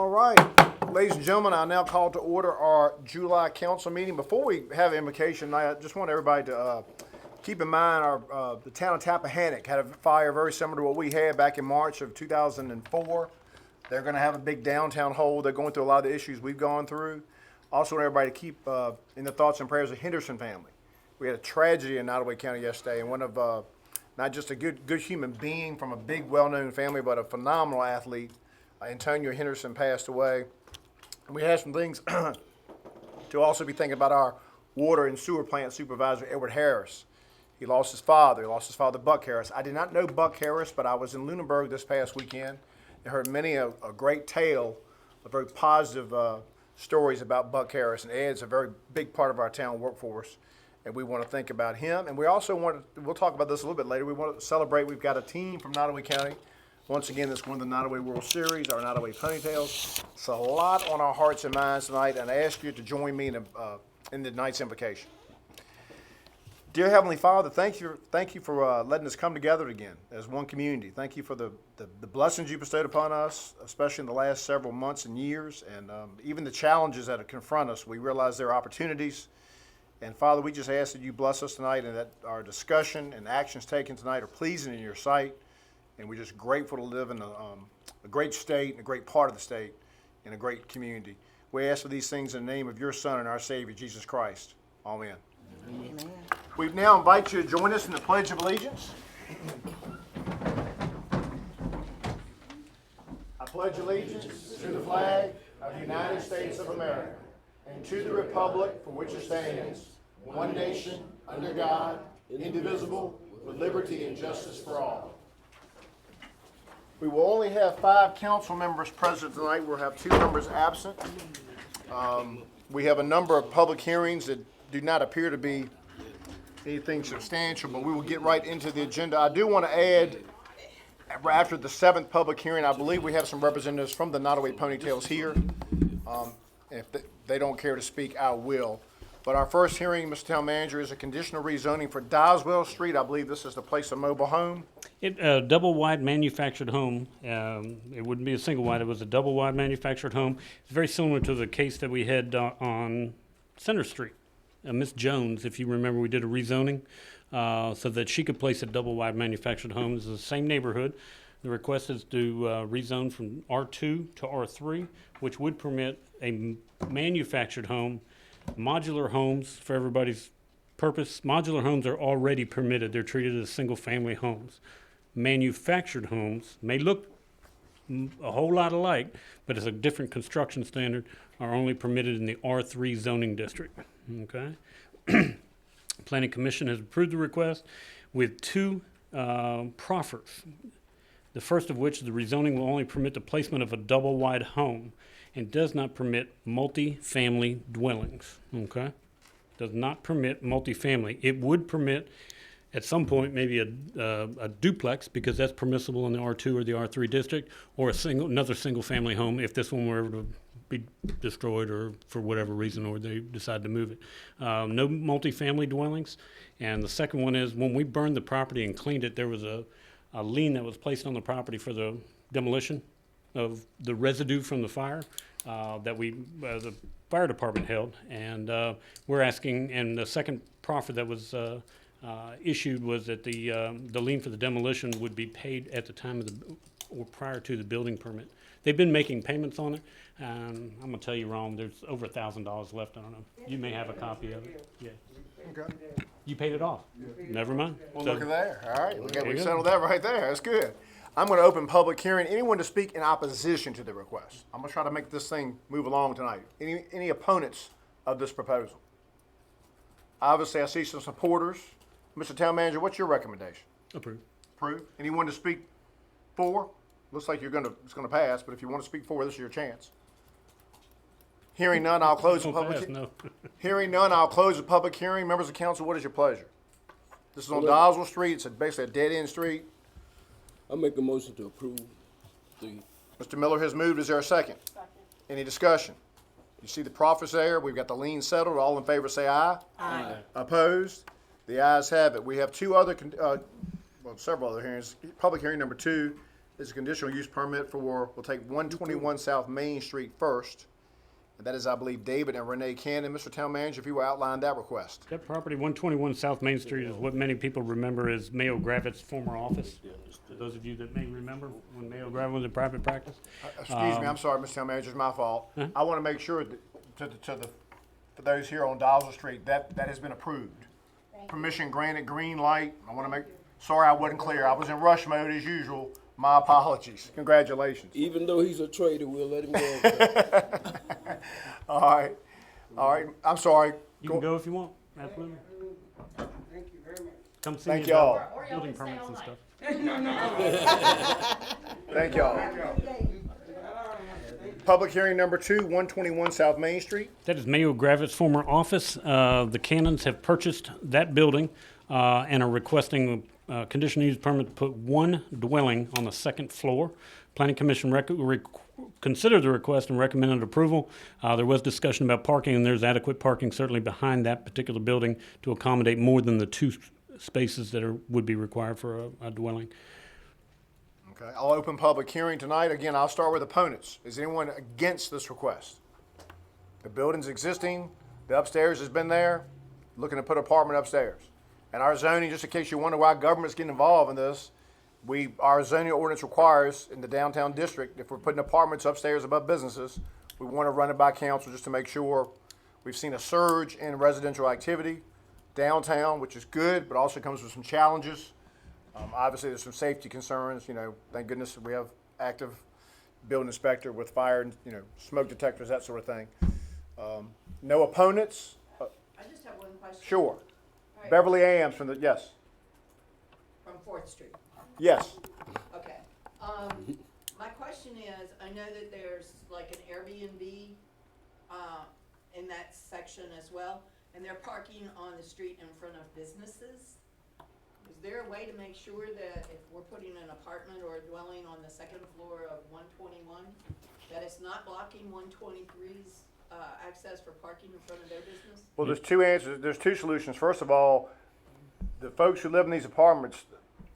All right, ladies and gentlemen, I now call to order our July council meeting. Before we have invocation, I just want everybody to keep in mind the town of Tappahannock had a fire very similar to what we had back in March of 2004. They're going to have a big downtown hole. They're going through a lot of the issues we've gone through. Also want everybody to keep in the thoughts and prayers the Henderson family. We had a tragedy in Nottoway County yesterday, and one of not just a good human being from a big, well-known family, but a phenomenal athlete, Antonio Henderson, passed away. And we had some things to also be thinking about our water and sewer plant supervisor, Edward Harris. He lost his father. Buck Harris. I did not know Buck Harris, but I was in Lunenburg this past weekend and heard many a great tale of very positive stories about Buck Harris. And Ed's a very big part of our town workforce, and we want to think about him. And we also we'll talk about this a little bit later, we want to celebrate, we've got a team from Nottoway County. Once again, that's won the Nottoway World Series, our Nottoway Ponytails. It's a lot on our hearts and minds tonight, and I ask you to join me in the night's invocation. Dear Heavenly Father, thank you for letting us come together again as one community. Thank you for the blessings you bestowed upon us, especially in the last several months and years, and even the challenges that confront us. We realize there are opportunities. And Father, we just ask that you bless us tonight and that our discussion and actions taken tonight are pleasing in your sight. And we're just grateful to live in a great state, and a great part of the state, in a great community. We ask for these things in the name of your Son and our Savior, Jesus Christ. Amen. Amen. We now invite you to join us in the Pledge of Allegiance. I pledge allegiance to the flag of the United States of America and to the republic for which it stands, one nation, under God, indivisible, with liberty and justice for all. We will only have 5 council members present tonight. We'll have 2 members absent. We have a number of public hearings that do not appear to be anything substantial, but we will get right into the agenda. I do want to add, after the 7th public hearing, I believe we have some representatives from the Nottoway Ponytails here. If they don't care to speak, I will. But our first hearing, Mr. Town Manager, is a conditional rezoning for Doswell Street. I believe this is to place a mobile home. A double-wide manufactured home. It wouldn't be a single-wide. It was a double-wide manufactured home. It's very similar to the case that we had on Center Street. Miss Jones, if you remember, we did a rezoning so that she could place a double-wide manufactured home. It's the same neighborhood. The request is to rezone from R2 to R3, which would permit a manufactured home. Modular homes, for everybody's purpose, modular homes are already permitted. They're treated as single-family homes. Manufactured homes may look a whole lot alike, but it's a different construction standard, are only permitted in the R3 zoning district. Okay? Planning Commission has approved the request with 2 proffers. The first of which, the rezoning will only permit the placement of a double-wide home and does not permit multi-family dwellings. Okay? Does not permit multifamily. It would permit, at some point, maybe a duplex, because that's permissible in the R2 or the R3 district, or another single-family home if this one were ever to be destroyed or for whatever reason, or they decide to move it. No multifamily dwellings. And the second one is, when we burned the property and cleaned it, there was a lien that was placed on the property for the demolition of the residue from the fire that the fire department held. And we're asking, and the second proffer that was issued was that the lien for the demolition would be paid at the time of or prior to the building permit. They've been making payments on it. I'm gonna tell you, Ron, there's over $1,000 left. I don't know. You may have a copy of it. Yeah. Okay. You paid it off. Never mind. Well, So- look at there. All right, we go. settled that right there. That's good. I'm going to open public hearing. Anyone to speak in opposition to the request? I'm going to try to make this thing move along tonight. Any opponents of this proposal? Obviously, I see some supporters. Mr. Town Manager, what's your recommendation? Approved. Approve. Anyone to speak for? Looks like it's going to pass, but if you want to speak for, this is your chance. Hearing none, I'll close the public. No. Hearing none, I'll close the public hearing. Members of council, what is your pleasure? This is on Doswell Street. It's basically a dead-end street. I make a motion to approve the. Mr. Miller has moved. Is there a second? Second. Any discussion? You see the proffers there. We've got the lien settled. All in favor say aye. Aye. Opposed? The ayes have it. We have 2 other, several other hearings. Public hearing number 2 is a conditional use permit for, we'll take 121 South Main Street first. And that is, I believe, David and Renee Cannon. Mr. Town Manager, if you will outline that request. That property, 121 South Main Street, is what many people remember as Mayo Gravitt's former office. For those of you that may remember when Mayo Gravitt was in private practice. Excuse me, I'm sorry, Mr. Town Manager, it's my fault. I want to make sure that, for those here on Dowsell Street, that has been approved. Permission granted, green light. I want to make, sorry I wasn't clear. I was in rush mode as usual. My apologies. Congratulations. Even though he's a traitor, we'll let him go. All right. All right. I'm sorry. You can go if you want, absolutely. Thank you very much. Come see Thank me about y'all. Or y'all building can stay permits all and night. stuff. Thank y'all. Public hearing number 2, 121 South Main Street. That is Mayo Gravitt's former office. The Cannons have purchased that building and are requesting a conditional use permit to put one dwelling on the second floor. Planning Commission considered the request and recommended approval. There was discussion about parking, and there's adequate parking certainly behind that particular building to accommodate more than the 2 spaces that would be required for a dwelling. Okay, I'll open public hearing tonight. Again, I'll start with opponents. Is anyone against this request? The building's existing, the upstairs has been there, looking to put apartment upstairs. And our zoning, just in case you wonder why government's getting involved in this, our zoning ordinance requires in the downtown district, if we're putting apartments upstairs above businesses, we want to run it by council just to make sure. We've seen a surge in residential activity downtown, which is good, but also comes with some challenges. Obviously, there's some safety concerns, thank goodness we have active building inspector with fire and, smoke detectors, that sort of thing. No opponents? I just have one question. Sure. right. Beverly Ames from yes. From 4th Street. Yes. Okay. My question is, I know that there's like an Airbnb in that section as well, and they're parking on the street in front of businesses. Is there a way to make sure that if we're putting an apartment or a dwelling on the second floor of 121, that it's not blocking 123's access for parking in front of their business? Well, there's two answers. There's two solutions. First of all, the folks who live in these apartments,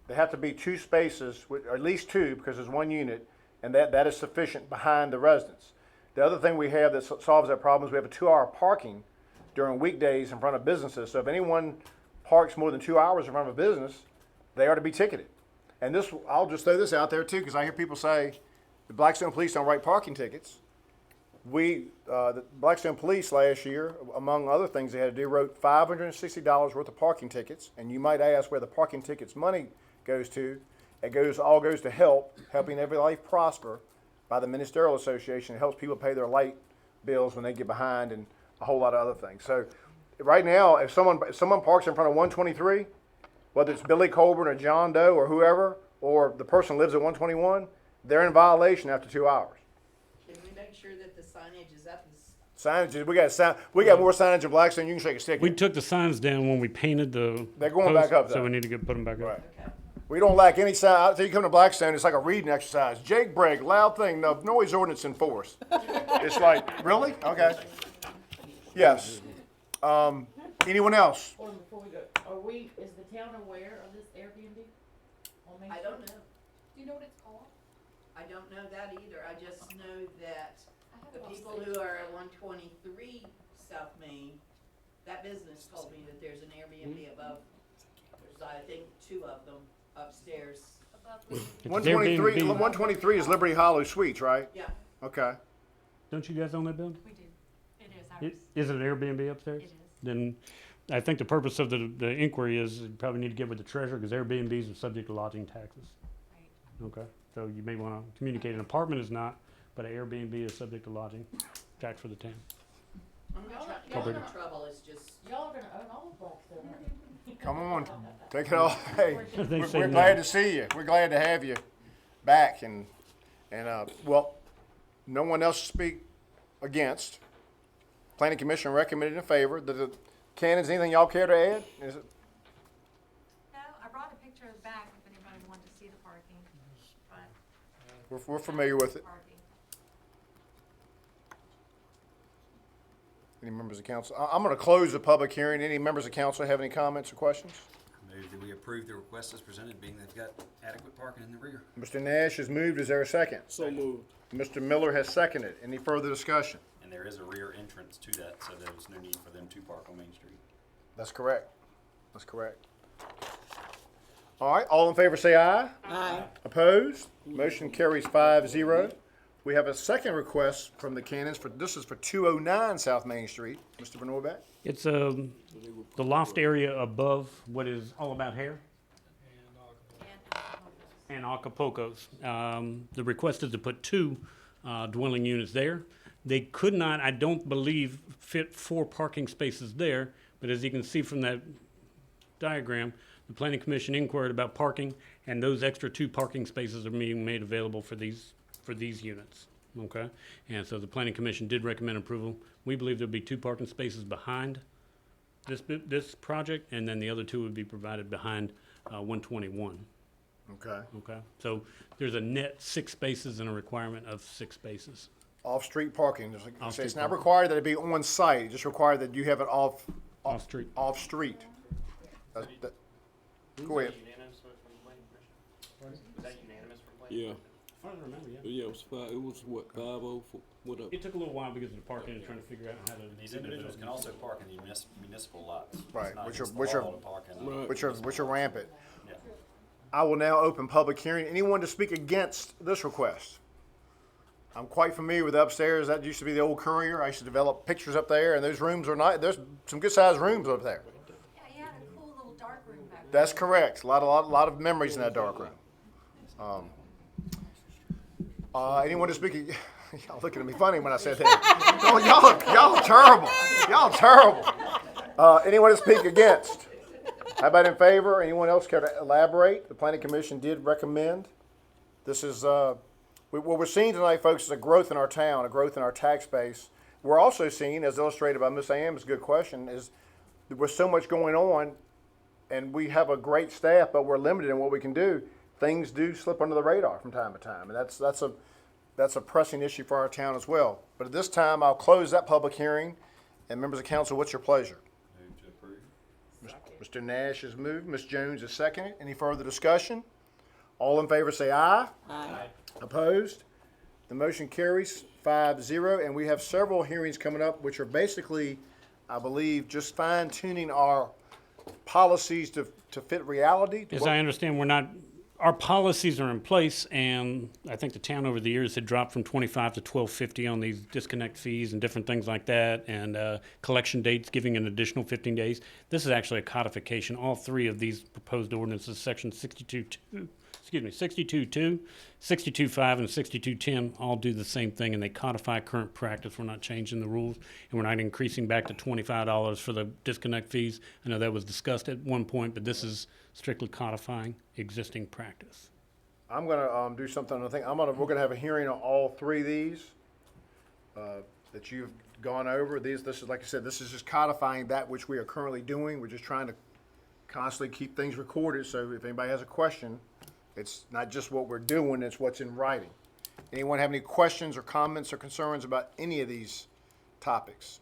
they have to be 2 spaces, or at least 2, because there's 1 unit, and that is sufficient behind the residence. The other thing we have that solves that problem is we have a 2-hour parking during weekdays in front of businesses. So if anyone parks more than 2 hours in front of a business, they are to be ticketed. And this, I'll just throw this out there too, because I hear people say the Blackstone Police don't write parking tickets. The Blackstone Police last year, among other things they had to do, wrote $560 worth of parking tickets. And you might ask where the parking tickets money goes to. It all goes to helping every life prosper by the Ministerial Association. It helps people pay their light bills when they get behind and a whole lot of other things. So right now, if someone parks in front of 123, whether it's Billy Colburn or John Doe or whoever, or the person lives at 121, they're in violation after 2 hours. Can we make sure that the signage is up? Signage, we got more signage in Blackstone, you can shake a stick. We took the signs down when we painted the They're going posts, back up, so though. we need to put them back up. Right. Okay. We don't lack any sign. Until you come to Blackstone, it's like a reading exercise. Jake Bragg, loud thing, no noise ordinance enforced. It's like, really? Okay. Yes. Anyone else? Or before we go, is the town aware of this Airbnb? On Main I Street? don't know. Do you know what it's called? I don't know that either. I just know that I have the it on people stage. who are at 123 South Main, that business told me that there's an Airbnb above. There's, I think, 2 of them upstairs. Above the- It's 123, Airbnb. 123 is Liberty Hollow Suites, right? Yeah. Okay. Don't you guys own that building? We do. It is ours. Is it an Airbnb upstairs? It is. Then I think the purpose of the inquiry is you probably need to get with the treasurer because Airbnbs are subject to lodging taxes. Right. Okay, so you may want to communicate an apartment is not, but an Airbnb is subject to lodging tax for the town. I'm not trying to Y'all- get in trouble. It's just, Y'all are gonna own all of Blackstone, aren't you? Come on. Take it all. Hey, They say we're no. glad to see you. We're glad to have you back. And well, no one else to speak against. Planning Commission recommended in favor. The Cannons, anything y'all care to add? Is it? No, I brought a picture of the back if anybody wanted to see the parking, but We're familiar with it. parking. Any members of council? I'm going to close the public hearing. Any members of council have any comments or questions? Move that we approve the request as presented, being they've got adequate parking in the rear. Mr. Nash has moved. Is there a second? So moved. Mr. Miller has seconded. Any further discussion? And there is a rear entrance to that, so there's no need for them to park on Main Street. That's correct. That's correct. All right, all in favor say aye. Aye. Opposed? Motion carries 5-0. We have a second request from the Cannons this is for 209 South Main Street. Mr. Van Norbeck? It's the loft area above what is All About Hair and Acapulco's. The request is to put 2 dwelling units there. They could not, I don't believe, fit 4 parking spaces there, but as you can see from that diagram, the Planning Commission inquired about parking, and those extra 2 parking spaces are being made available for these units, okay? And so the Planning Commission did recommend approval. We believe there'll be 2 parking spaces behind this project, and then the other 2 would be provided behind 121, Okay. okay? So there's a net 6 spaces and a requirement of 6 spaces. Off-street parking. Just like I say, Off-street it's not parking. required that it be on site. It's just required that you have it Off-street. off-street. Go ahead. Yeah. I don't remember, yeah. Yeah, it was what, 5-0, what up? It took a little while because of the parking and trying to figure out how to. These individuals can also park in the municipal lots. It's Right, not which against are- the law to park in them. Right. Which are rampant. Yeah. I will now open public hearing. Anyone to speak against this request? I'm quite familiar with upstairs. That used to be the old Courier. I used to develop pictures up there, and those rooms are not. There's some good-sized rooms up there. Yeah, you had a cool little dark room back there. That's correct. A lot of memories in that dark room. Anyone to speak? Y'all looking at me funny when I said that. Oh, y'all terrible. Y'all terrible. Anyone to speak against? How about in favor? Anyone else care to elaborate? The Planning Commission did recommend. This is what we're seeing tonight, folks, is a growth in our town, a growth in our tax base. We're also seeing, as illustrated by Ms. Am's good question, is there's so much going on, and we have a great staff, but we're limited in what we can do. Things do slip under the radar from time to time, and that's a pressing issue for our town as well. But at this time, I'll close that public hearing. And members of council, what's your pleasure? Move to approve. Mr. Nash has moved. Ms. Jones has seconded. Any further discussion? All in favor say aye. Aye. Opposed? The motion carries 5-0, and we have several hearings coming up, which are basically, I believe, just fine-tuning our policies to fit reality. As I understand, our policies are in place, and I think the town over the years had dropped from 25 to 1250 on these disconnect fees and different things like that, and collection dates giving an additional 15 days. This is actually a codification. All 3 of these proposed ordinances, section 62.2, 62.5, and 62.10, all do the same thing, and they codify current practice. We're not changing the rules, and we're not increasing back to $25 for the disconnect fees. I know that was discussed at one point, but this is strictly codifying existing practice. I'm gonna do something. We're gonna have a hearing on all 3 of these that you've gone over. This is, like I said, this is just codifying that which we are currently doing. We're just trying to constantly keep things recorded, so if anybody has a question, it's not just what we're doing, it's what's in writing. Anyone have any questions or comments or concerns about any of these topics?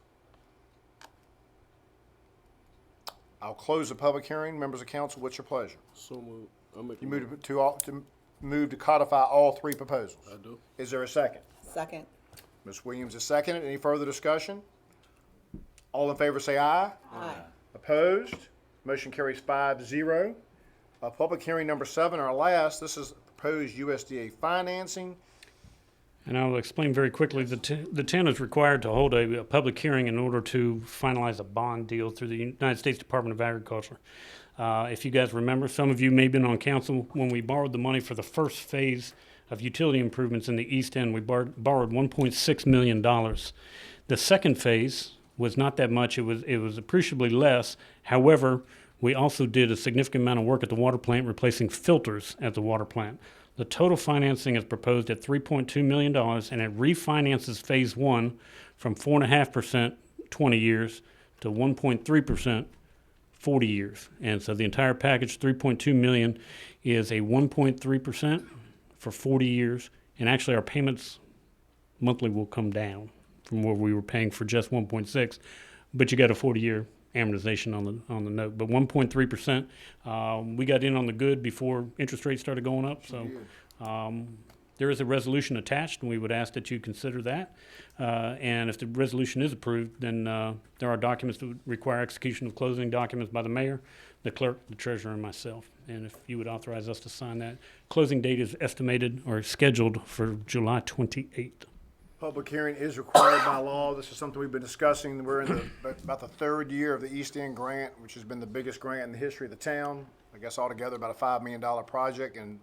I'll close the public hearing. Members of council, what's your pleasure? So moved. I'll make a You motion. move to codify all 3 proposals. I do. Is there a second? Second. Ms. Williams is seconded. Any further discussion? All in favor say aye. Aye. Opposed? Motion carries 5-0. Public hearing number 7, our last. This is proposed USDA financing. And I'll explain very quickly, the town is required to hold a public hearing in order to finalize a bond deal through the United States Department of Agriculture. If you guys remember, some of you may have been on council when we borrowed the money for the first phase of utility improvements in the East End. We borrowed $1.6 million. The second phase was not that much. It was appreciably less. However, we also did a significant amount of work at the water plant, replacing filters at the water plant. The total financing is proposed at $3.2 million, and it refinances phase 1 from 4.5%, 20 years, to 1.3%, 40 years. And so the entire package, $3.2 million, is a 1.3% for 40 years. And actually our payments monthly will come down from where we were paying for just 1.6, but you got a 40-year amortization on the note. But 1.3%, we got in on the good before interest rates started going up. So there is a resolution attached, and we would ask that you consider that. And if the resolution is approved, then there are documents that would require execution of closing documents by the mayor, the clerk, the treasurer, and myself. And if you would authorize us to sign that. Closing date is estimated or scheduled for July 28th. Public hearing is required by law. This is something we've been discussing. We're in about the third year of the East End grant, which has been the biggest grant in the history of the town. I guess altogether about a $5 million project, and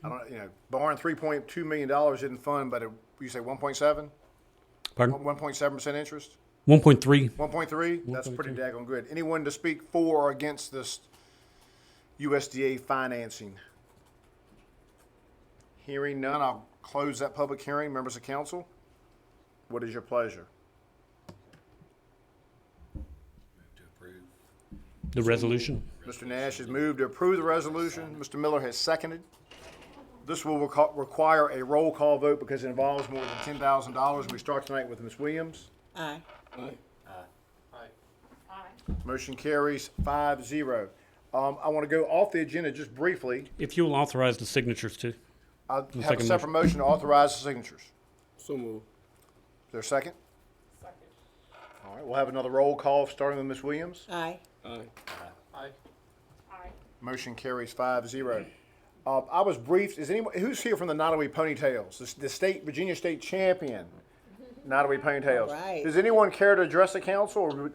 I don't, barring $3.2 million isn't fun, but you say 1.7? Pardon? 1.7% interest? 1.3. 1.3? That's pretty daggone good. Anyone to speak for or against this USDA financing? Hearing none, I'll close that public hearing. Members of council, what is your pleasure? Move to approve. The resolution. Mr. Nash has moved to approve the resolution. Mr. Miller has seconded. This will require a roll call vote because it involves more than $10,000. We start tonight with Ms. Williams. Aye. Aye. Motion carries 5-0. I want to go off the agenda just briefly. If you'll authorize the signatures too. I have a second separate motion to authorize the signatures. So moved. Is there a second? Second. All right, we'll have another roll call starting with Ms. Williams. Aye. Aye. Motion carries 5-0. I was briefed. Is anyone who's here from the Nottaway Ponytails, the state Virginia State champion Nottaway Ponytails? right. Does anyone care to address the council? Or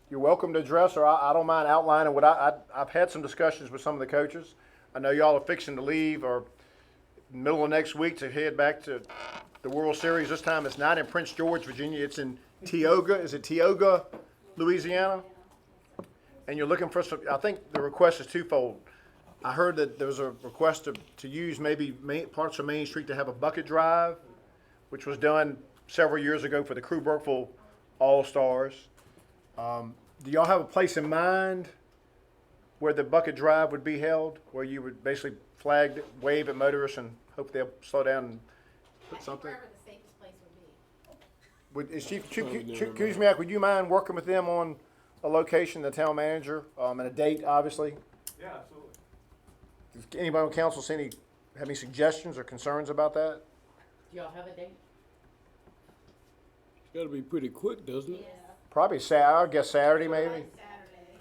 you're welcome to address, or I don't mind outlining what I've had some discussions with some of the coaches. I know y'all are fixing to leave or middle of next week to head back to the World Series. This time it's not in Prince George, Virginia. It's in Tioga. Is it Tioga, Louisiana? And you're looking for some, I think the request is twofold. I heard that there was a request to use maybe parts of Main Street to have a bucket drive, which was done several years ago for the Crew Burkeville All-Stars. Do y'all have a place in mind where the bucket drive would be held, where you would basically wave at motorists and hope they'll slow down and put something? Wherever the safest place would be. Is Chief Kuzmiak, would you mind working with them on a location, the town manager, and a date, obviously? Yeah, absolutely. Does anybody on council have any suggestions or concerns about that? Do y'all have a date? It's gotta be pretty quick, doesn't it? Probably I guess Saturday maybe. Saturday.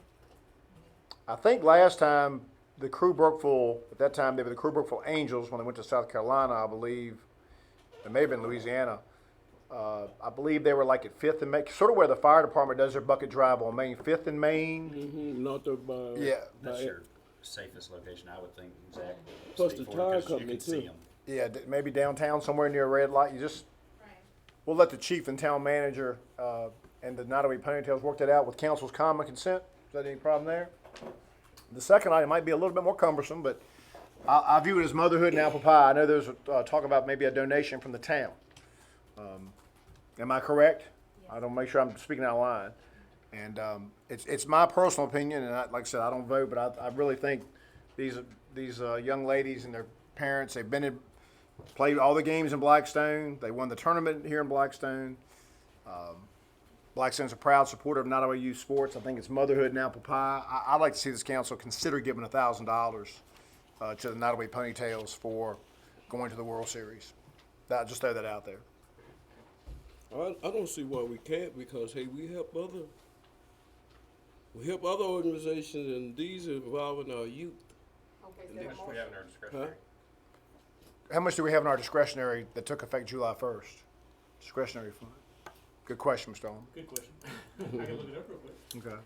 I think last time the Crew Burkeville, at that time they were the Crew Burkeville Angels when they went to South Carolina, I believe. It may have been Louisiana. I believe they were like at 5th and Main, sort of where the fire department does their bucket drive on Main, 5th and Main. Mm-hmm. Not there by. Yeah. That's your safest location, I would think, exactly. Plus Steve the Ford, tire 'cause you company, can see too. 'em. Yeah, maybe downtown somewhere near a red light. We'll let the chief and town manager and the Nottaway Ponytails work that out with council's common consent. Is that any problem there? The second item might be a little bit more cumbersome, but I view it as motherhood and apple pie. I know there's talk about maybe a donation from the town. Am I correct? I don't make sure I'm speaking out of line. And it's my personal opinion, and like I said, I don't vote, but I really think these young ladies and their parents, they've played all the games in Blackstone. They won the tournament here in Blackstone. Blackstone's a proud supporter of Nottaway Youth Sports. I think it's motherhood and apple pie. I'd like to see this council consider giving $1,000 to the Nottaway Ponytails for going to the World Series. Just throw that out there. I don't see why we can't, because hey, we help other organizations, and these are involving our youth. Okay, And then we have in our discretionary. How much do we have in our discretionary that took effect July 1st? Discretionary fund. Good question, Mr. Allman. Good question. I can look it up real quick. Okay.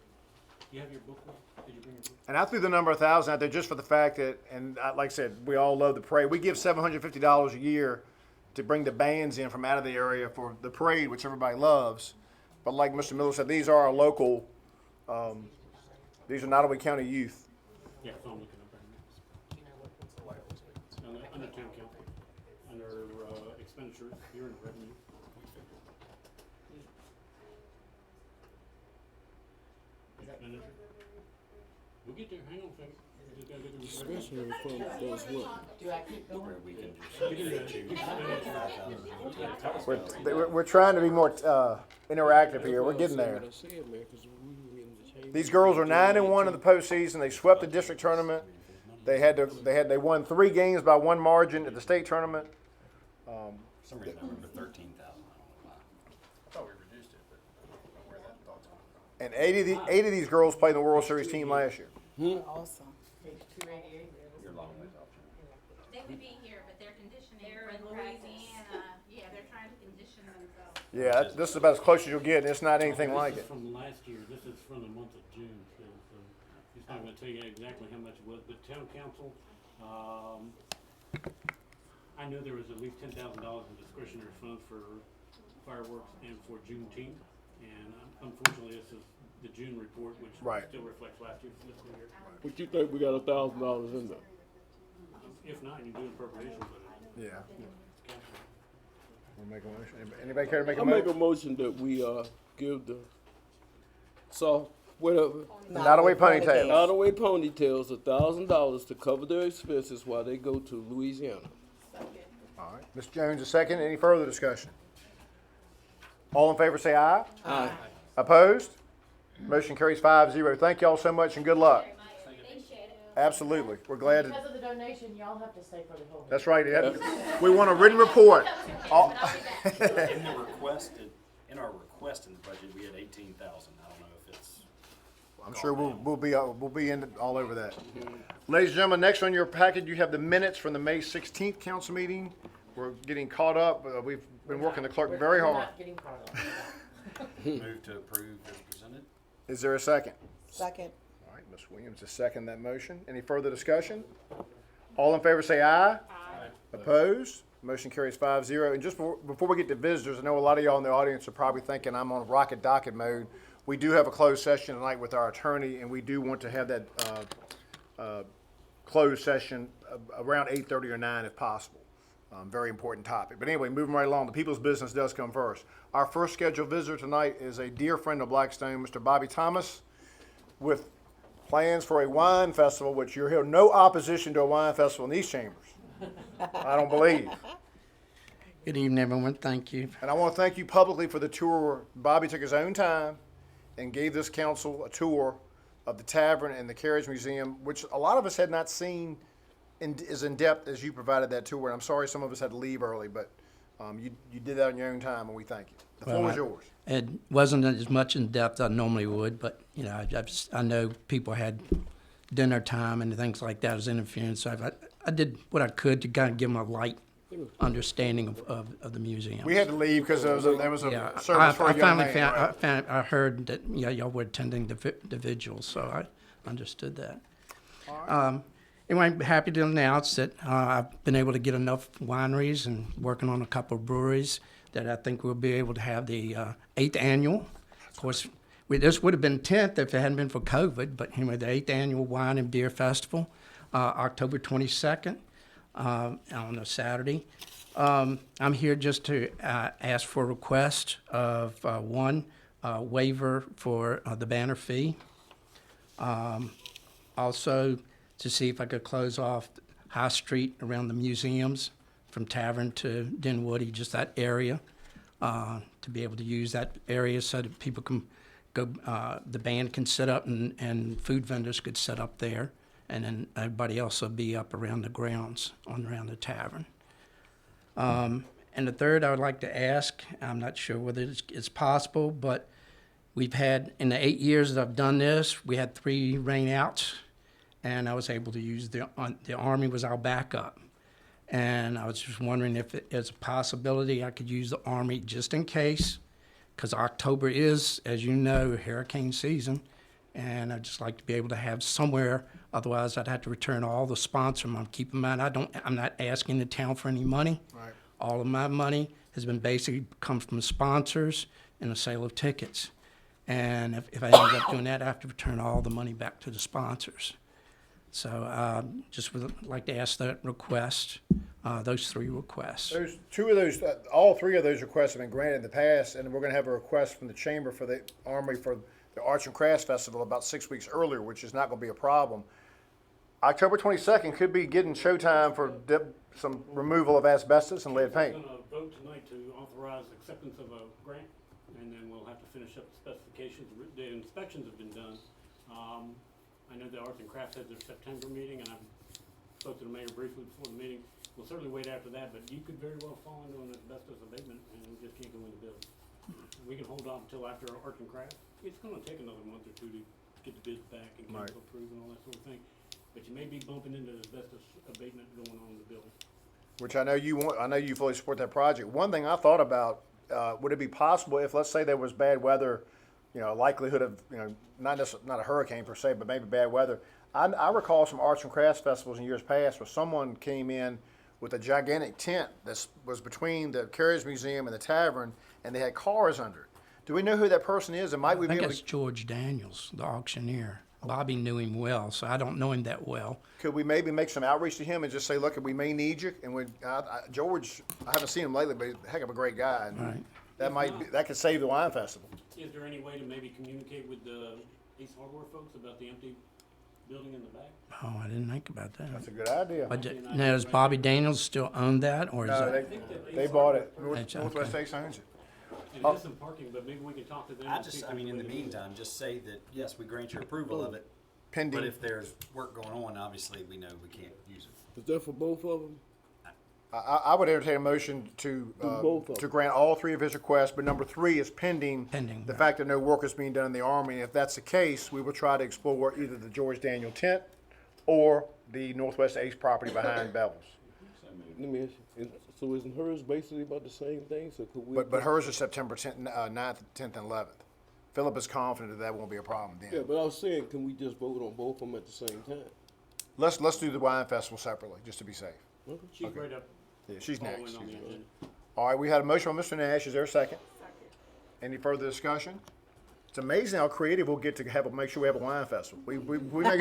You have your book? Did you bring your book? And I threw the number 1,000 out there just for the fact that, like I said, we all love the parade. We give $750 a year to bring the bands in from out of the area for the parade, which everybody loves. But like Mr. Miller said, these are our local, these are Nottaway County youth. Yeah, so I'm looking up right now. Under town council, under expenditures, here in revenue. Expenditure. We'll get there, hang on a second. We just gotta get the Discretionary fund does what? Do I keep going? Where we can just We're trying to be more interactive here. We're getting there. What I said, man, 'cause we were getting the change. These girls are 9-1 in the postseason. They swept the district tournament. They won 3 games by 1 margin at the state tournament. For some reason I remember 13,000. I don't know why. I thought we reduced it, but I don't know where that thought's coming from. And 80 of these girls played in the World Series team last year. Awesome. Page 288. You're a long ways off. They could be here, but they're conditioning They're for in Louisiana. Yeah, they're trying to condition themselves. Yeah, this is about as close as you'll get, and it's not anything like This it. is from last year, this is from the month of June, so he's not gonna tell you exactly how much it was, but town council, I know there was at least $10,000 in discretionary funds for fireworks and for Juneteenth, and unfortunately, this is the June report, which Right. still reflects last year's fiscal year. What you think we got $1,000 in there? If not, you do appropriations with it. Yeah. Council. Wanna make a motion? Anybody care to make I a make a motion? motion that we, give the whatever, Nottaway Ponytail. Nottaway Ponytails $1,000 to cover their expenses while they go to Louisiana. All right. Ms. Jones, a second. Any further discussion? All in favor say aye. Aye. Opposed? Motion carries 5-0. Thank y'all so much and good luck. Absolutely. We're glad to. Because of the donation, y'all have to stay for the whole. That's right. We want a written report. All- In the requested, in our request in the budget, we had 18,000. I don't know if it's. I'm sure we'll be in all over that. Ladies and gentlemen, next on your packet, you have the minutes from the May 16th council meeting. We're getting caught up. We've been working the clerk very We're hard. not getting caught up. Move to approve as presented. Is there a second? Second. All right, Ms. Williams, a second that motion. Any further discussion? All in favor say aye. Aye. Opposed? Motion carries 5-0. And just before we get to visitors, I know a lot of y'all in the audience are probably thinking I'm on rocket docket mode. We do have a closed session tonight with our attorney, and we do want to have that closed session around 8:30 or 9 if possible. Very important topic. But anyway, moving right along, the people's business does come first. Our first scheduled visitor tonight is a dear friend of Blackstone, Mr. Bobby Thomas, with plans for a wine festival, which you'll hear no opposition to a wine festival in these chambers. I don't believe. Good evening, everyone. Thank you. And I want to thank you publicly for the tour. Bobby took his own time and gave this council a tour of the tavern and the Carriage Museum, which a lot of us had not seen as in depth as you provided that tour. And I'm sorry some of us had to leave early, but you did that on your own time, and we thank you. The floor is yours. It wasn't as much in depth as I normally would, but you know, I know people had dinner time and things like that as interference. So I did what I could to kind of give them a light understanding of the museum. We had to leave because there was a Yeah, service for I a young finally man. I heard that y'all were attending the vigil, so I understood that. Anyway, I'm happy to announce that I've been able to get enough wineries and working on a couple of breweries that I think we'll be able to have the 8th annual. Of course, this would have been 10th if it hadn't been for COVID, but anyway, the 8th annual Wine and Beer Festival, October 22nd on a Saturday. I'm here just to ask for a request of one waiver for the banner fee. Also, to see if I could close off High Street around the museums from Tavern to Dinwoody, just that area, to be able to use that area so that people can go, the band can set up and food vendors could set up there, and then everybody else will be up around the grounds around the tavern. And the third, I would like to ask, I'm not sure whether it's possible, but we've had, in the 8 years that I've done this, we had 3 rainouts, and I was able to use the Army was our backup. And I was just wondering if it's a possibility I could use the Army just in case, because October is, as you know, hurricane season, and I'd just like to be able to have somewhere. Otherwise, I'd have to return all the sponsor money. Keep in mind, I'm not asking the town for any money. Right. All of my money has been basically come from sponsors and the sale of tickets. And if I end up doing that, I have to return all the money back to the sponsors. So just would like to ask that request, those 3 requests. All 3 of those requests have been granted in the past, and we're going to have a request from the chamber for the Army for the Arts and Crafts Festival about 6 weeks earlier, which is not gonna be a problem. October 22nd could be getting showtime for some removal of asbestos and lead paint. We're gonna vote tonight to authorize acceptance of a grant, and then we'll have to finish up the specifications. The inspections have been done. I know the Arts and Crafts had their September meeting, and I spoke to the mayor briefly before the meeting. We'll certainly wait after that, but you could very well fall into an asbestos abatement, and we just can't go in the building. We can hold off until after Arts and Crafts. It's gonna take another month or two to get the bids back and Right. council approved and all that sort of thing. But you may be bumping into asbestos abatement going on in the building. Which I know you want, I know you fully support that project. One thing I thought about, would it be possible if, let's say there was bad weather, you know, likelihood of, you know, not a hurricane per se, but maybe bad weather. I recall some arts and crafts festivals in years past where someone came in with a gigantic tent that was between the Carriers Museum and the tavern, and they had cars under it. Do we know who that person is, and might we I be think able it's to, George Daniels, the auctioneer. Bobby knew him well, so I don't know him that well. could we maybe make some outreach to him and just say, look, we may need you, and George, I haven't seen him lately, but he's a heck of a great guy, and Right. that might be, that could save the wine festival. Is there any way to maybe communicate with the Ace Hardware folks about the empty building in the back? Oh, I didn't think about That's a that. good idea. But now, does Bobby Daniels still own that, or is No, that? they bought it. That's okay. Northwest Ace owns it. And it is some parking, but maybe we can talk to them. I and see just, if I mean, in the there's a way to- meantime, just say that, yes, we grant your approval of it, but Pending. if there's work going on, obviously, we know we can't use it. Is that for both of them? I would entertain a motion to, both of to them. grant all three of his requests, but number three is pending. Pending, The right. fact that no work is being done in the Army, and if that's the case, we will try to explore either the George Daniel tent or the Northwest Ace property behind Bevel's. Let me ask you, so isn't hers basically about the same thing, so could we? But hers is September 10th, 9th, 10th, and 11th. Philip is confident that won't be a problem Yeah, then. but I was saying, can we just vote on both of them at the same time? Let's do the wine festival separately, just to be safe. She's right up, Yeah, she's following next. on the agenda. All right, we had a motion by Mr. Nash. Is there a second? Any further discussion? It's amazing how creative we'll get to make sure we have a wine festival. We make,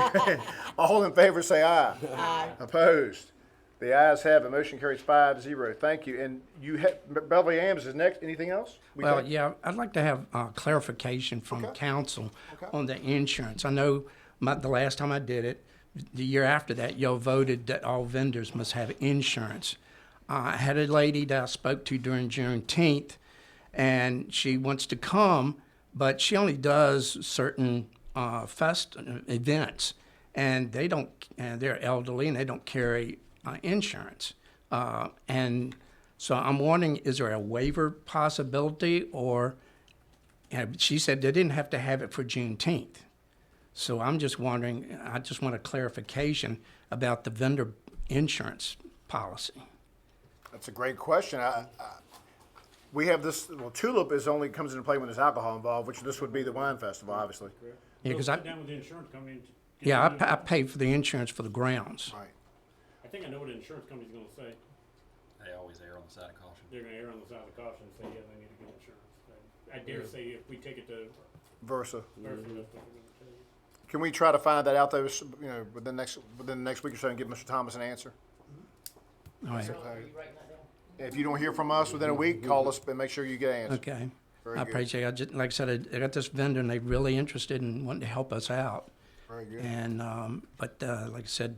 all in favor say aye. Aye. Opposed? The ayes have it. Motion carries 5-0. Thank you. And you Beverly Ames is next. Anything else? Well, yeah, I'd like to have clarification from Okay. council Okay. on the insurance. I know the last time I did it, the year after that, y'all voted that all vendors must have insurance. I had a lady that I spoke to during Juneteenth, and she wants to come, but she only does certain events, and they don't. And they're elderly, and they don't carry insurance. And so I'm wondering, is there a waiver possibility, or she said they didn't have to have it for Juneteenth. So I'm just wondering, I just want a clarification about the vendor insurance policy. That's a great question. We have this, well, Tulip comes into play when there's alcohol involved, which this would be the wine festival, obviously. Yeah, We'll because sit down with the insurance company. And yeah, I pay for the insurance for the grounds. Right. I think I know what the insurance company's gonna say. They always err on the side of caution. They're gonna err on the side of caution and say, yeah, they need to get insurance. I dare say if we take it to Versa. Burford, that's what they're gonna tell you. Can we try to find that out, though, within the next week or so, and give Mr. Thomas an answer? All right, If you don't hear from us within a week, call us and make sure you get an answer. okay. Very I good. appreciate it. Like I said, I got this vendor, and they're really interested in wanting to help us out. Very good. And, but like I said,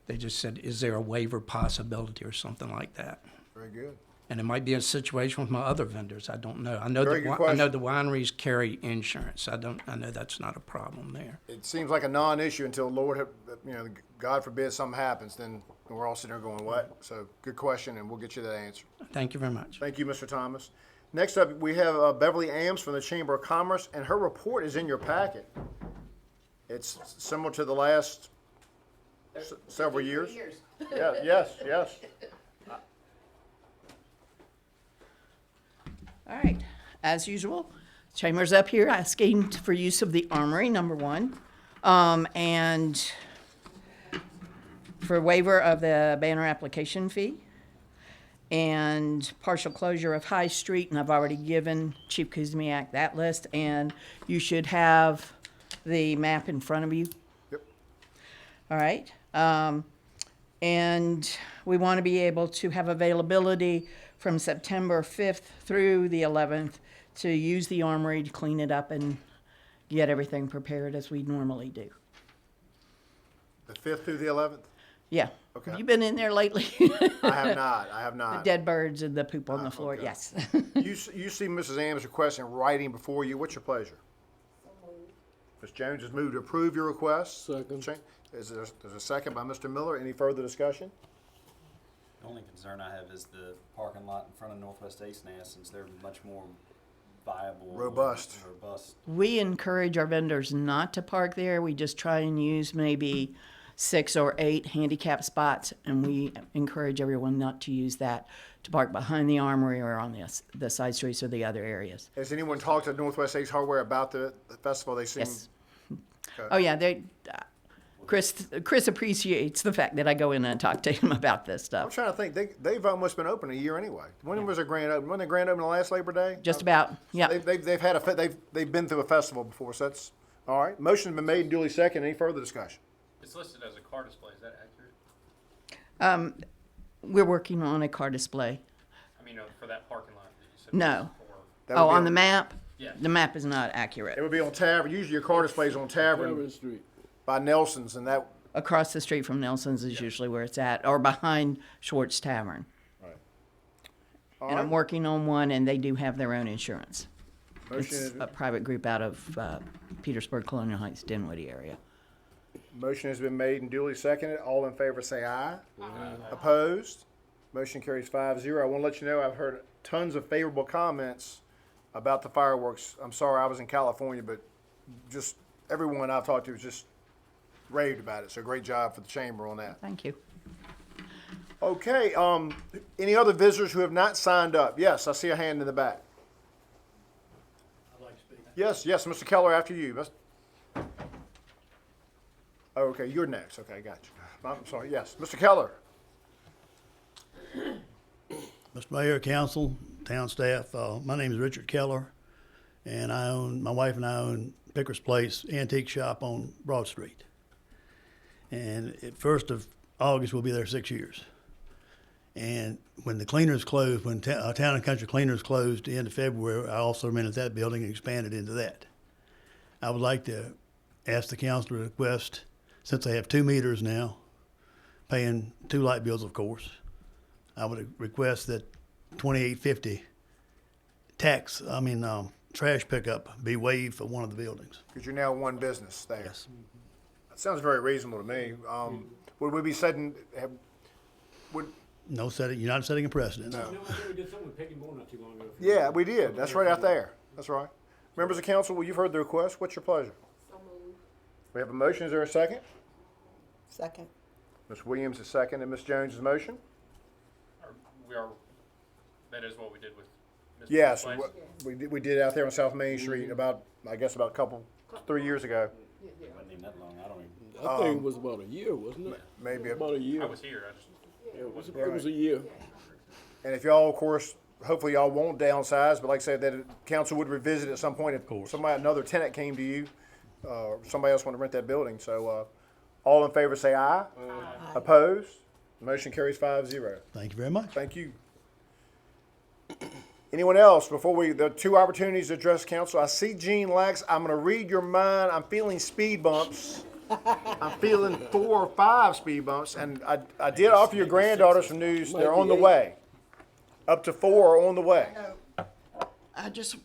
they just said, is there a waiver possibility or something like that? Very good. And it might be a situation with my other vendors. I don't know. I know Very good I know question. the wineries carry insurance. I know that's not a problem there. It seems like a non-issue until Lord, God forbid something happens, then we're all sitting there going, what? So, good question, and we'll get you that answer. Thank you very much. Thank you, Mr. Thomas. Next up, we have Beverly Ames from the Chamber of Commerce, and her report is in your packet. It's similar to the last several years. Yeah, yes. All right, as usual, Chamber's up here asking for use of the armory, number one, and for waiver of the banner application fee, and partial closure of High Street, and I've already given Chief Kuzmiak that list, and you should have the map in front of you. Yep. All right, and we want to be able to have availability from September 5th through the 11th to use the armory to clean it up and get everything prepared as we normally do. The 5th through the 11th? Yeah. Okay. Have you been in there lately? I have not, I have The not. dead birds and the poop on the floor, okay. yes. You see Mrs. Ames' request in writing before you. What's your pleasure? Ms. Jones has moved to approve your request. Second. There's a second by Mr. Miller. Any further discussion? The only concern I have is the parking lot in front of Northwest Ace now, since they're much more viable. Robust. Robust. We encourage our vendors not to park there. We just try and use maybe 6 or 8 handicap spots, and we encourage everyone not to use that, to park behind the armory or on the side streets or the other areas. Has anyone talked to Northwest Ace Hardware about the festival? They seem. Yes. Okay. Oh, yeah, Chris appreciates the fact that I go in and talk to him about this I'm stuff. trying to think. They've almost been open a year anyway. When was their grand open? When the grand opening last Labor Day? Just about, yeah. They've had they've been through a festival before, so that's all right. Motion's been made and duly seconded. Any further discussion? It's listed as a car display, is that accurate? We're working on a car display. I mean, for that parking lot that you said. No. That would Oh, be on the map? Yeah. The map is not It accurate. would be on Tavern. Usually your car display's on Tavern Tavern Street. by Nelson's, and that. Across the street from Nelson's is usually where it's at, or behind Schwartz Tavern. All And I'm right. working on one, and they do have their own insurance. Motion It's is, a private group out of Petersburg, Colonial Heights, Dinwiddie area. motion has been made and duly seconded. All in favor say aye. Opposed? Motion carries 5-0. I want to let you know I've heard tons of favorable comments about the fireworks. I'm sorry I was in California, but just everyone I've talked to is just raved about it. So great job for the chamber on that. Thank you. Okay, any other visitors who have not signed up? Yes, I see a hand in the back. I'd like to speak. Yes, Mr. Keller, after you. Oh, okay, you're next. Okay, got you. I'm sorry, yes. Mr. Keller. Mr. Mayor, council, town staff, my name is Richard Keller, and my wife and I own Picker's Place Antique Shop on Broad Street. And at 1st of August, we'll be there 6 years. And when the cleaners closed, when Town and Country Cleaners closed at the end of February, I also rented that building and expanded into that. I would like to ask the council to request, since they have 2 meters now, paying 2 light bills, of course, I would request that $28.50 trash pickup be waived for one of the buildings. Because you're now one business there. Yes. That sounds very reasonable to me. Would we be setting, No setting, you're not setting a precedent. No. You know, I think we did something with Peggy Moore not too long ago. yeah, we did. That's right out there. That's right. Members of council, well, you've heard the request. What's your pleasure? We have a motion. Is there a second? Second. Ms. Williams is second, and Ms. Jones is motion? That is what we did with Ms. Yes, Place. we did out there on South Main Street about 3 years ago. It wasn't even that long. I don't even. I think it was about a year, wasn't it? Maybe. About a year. I was here, I just. Yeah, it was a year. And if y'all, of course, hopefully y'all won't downsize, but like I said, that council would revisit at some point if another tenant came to you, somebody else wanted to rent that building. So, all in favor say aye. Aye. Opposed? Motion carries 5-0. Thank you very much. Thank you. Anyone else before there are 2 opportunities to address council. I see Gene Lax. I'm going to read your mind. I'm feeling speed bumps. I'm feeling 4 or 5 speed bumps. And I did offer your granddaughter some news. They're on the way. Up to 4 are on the way. I just,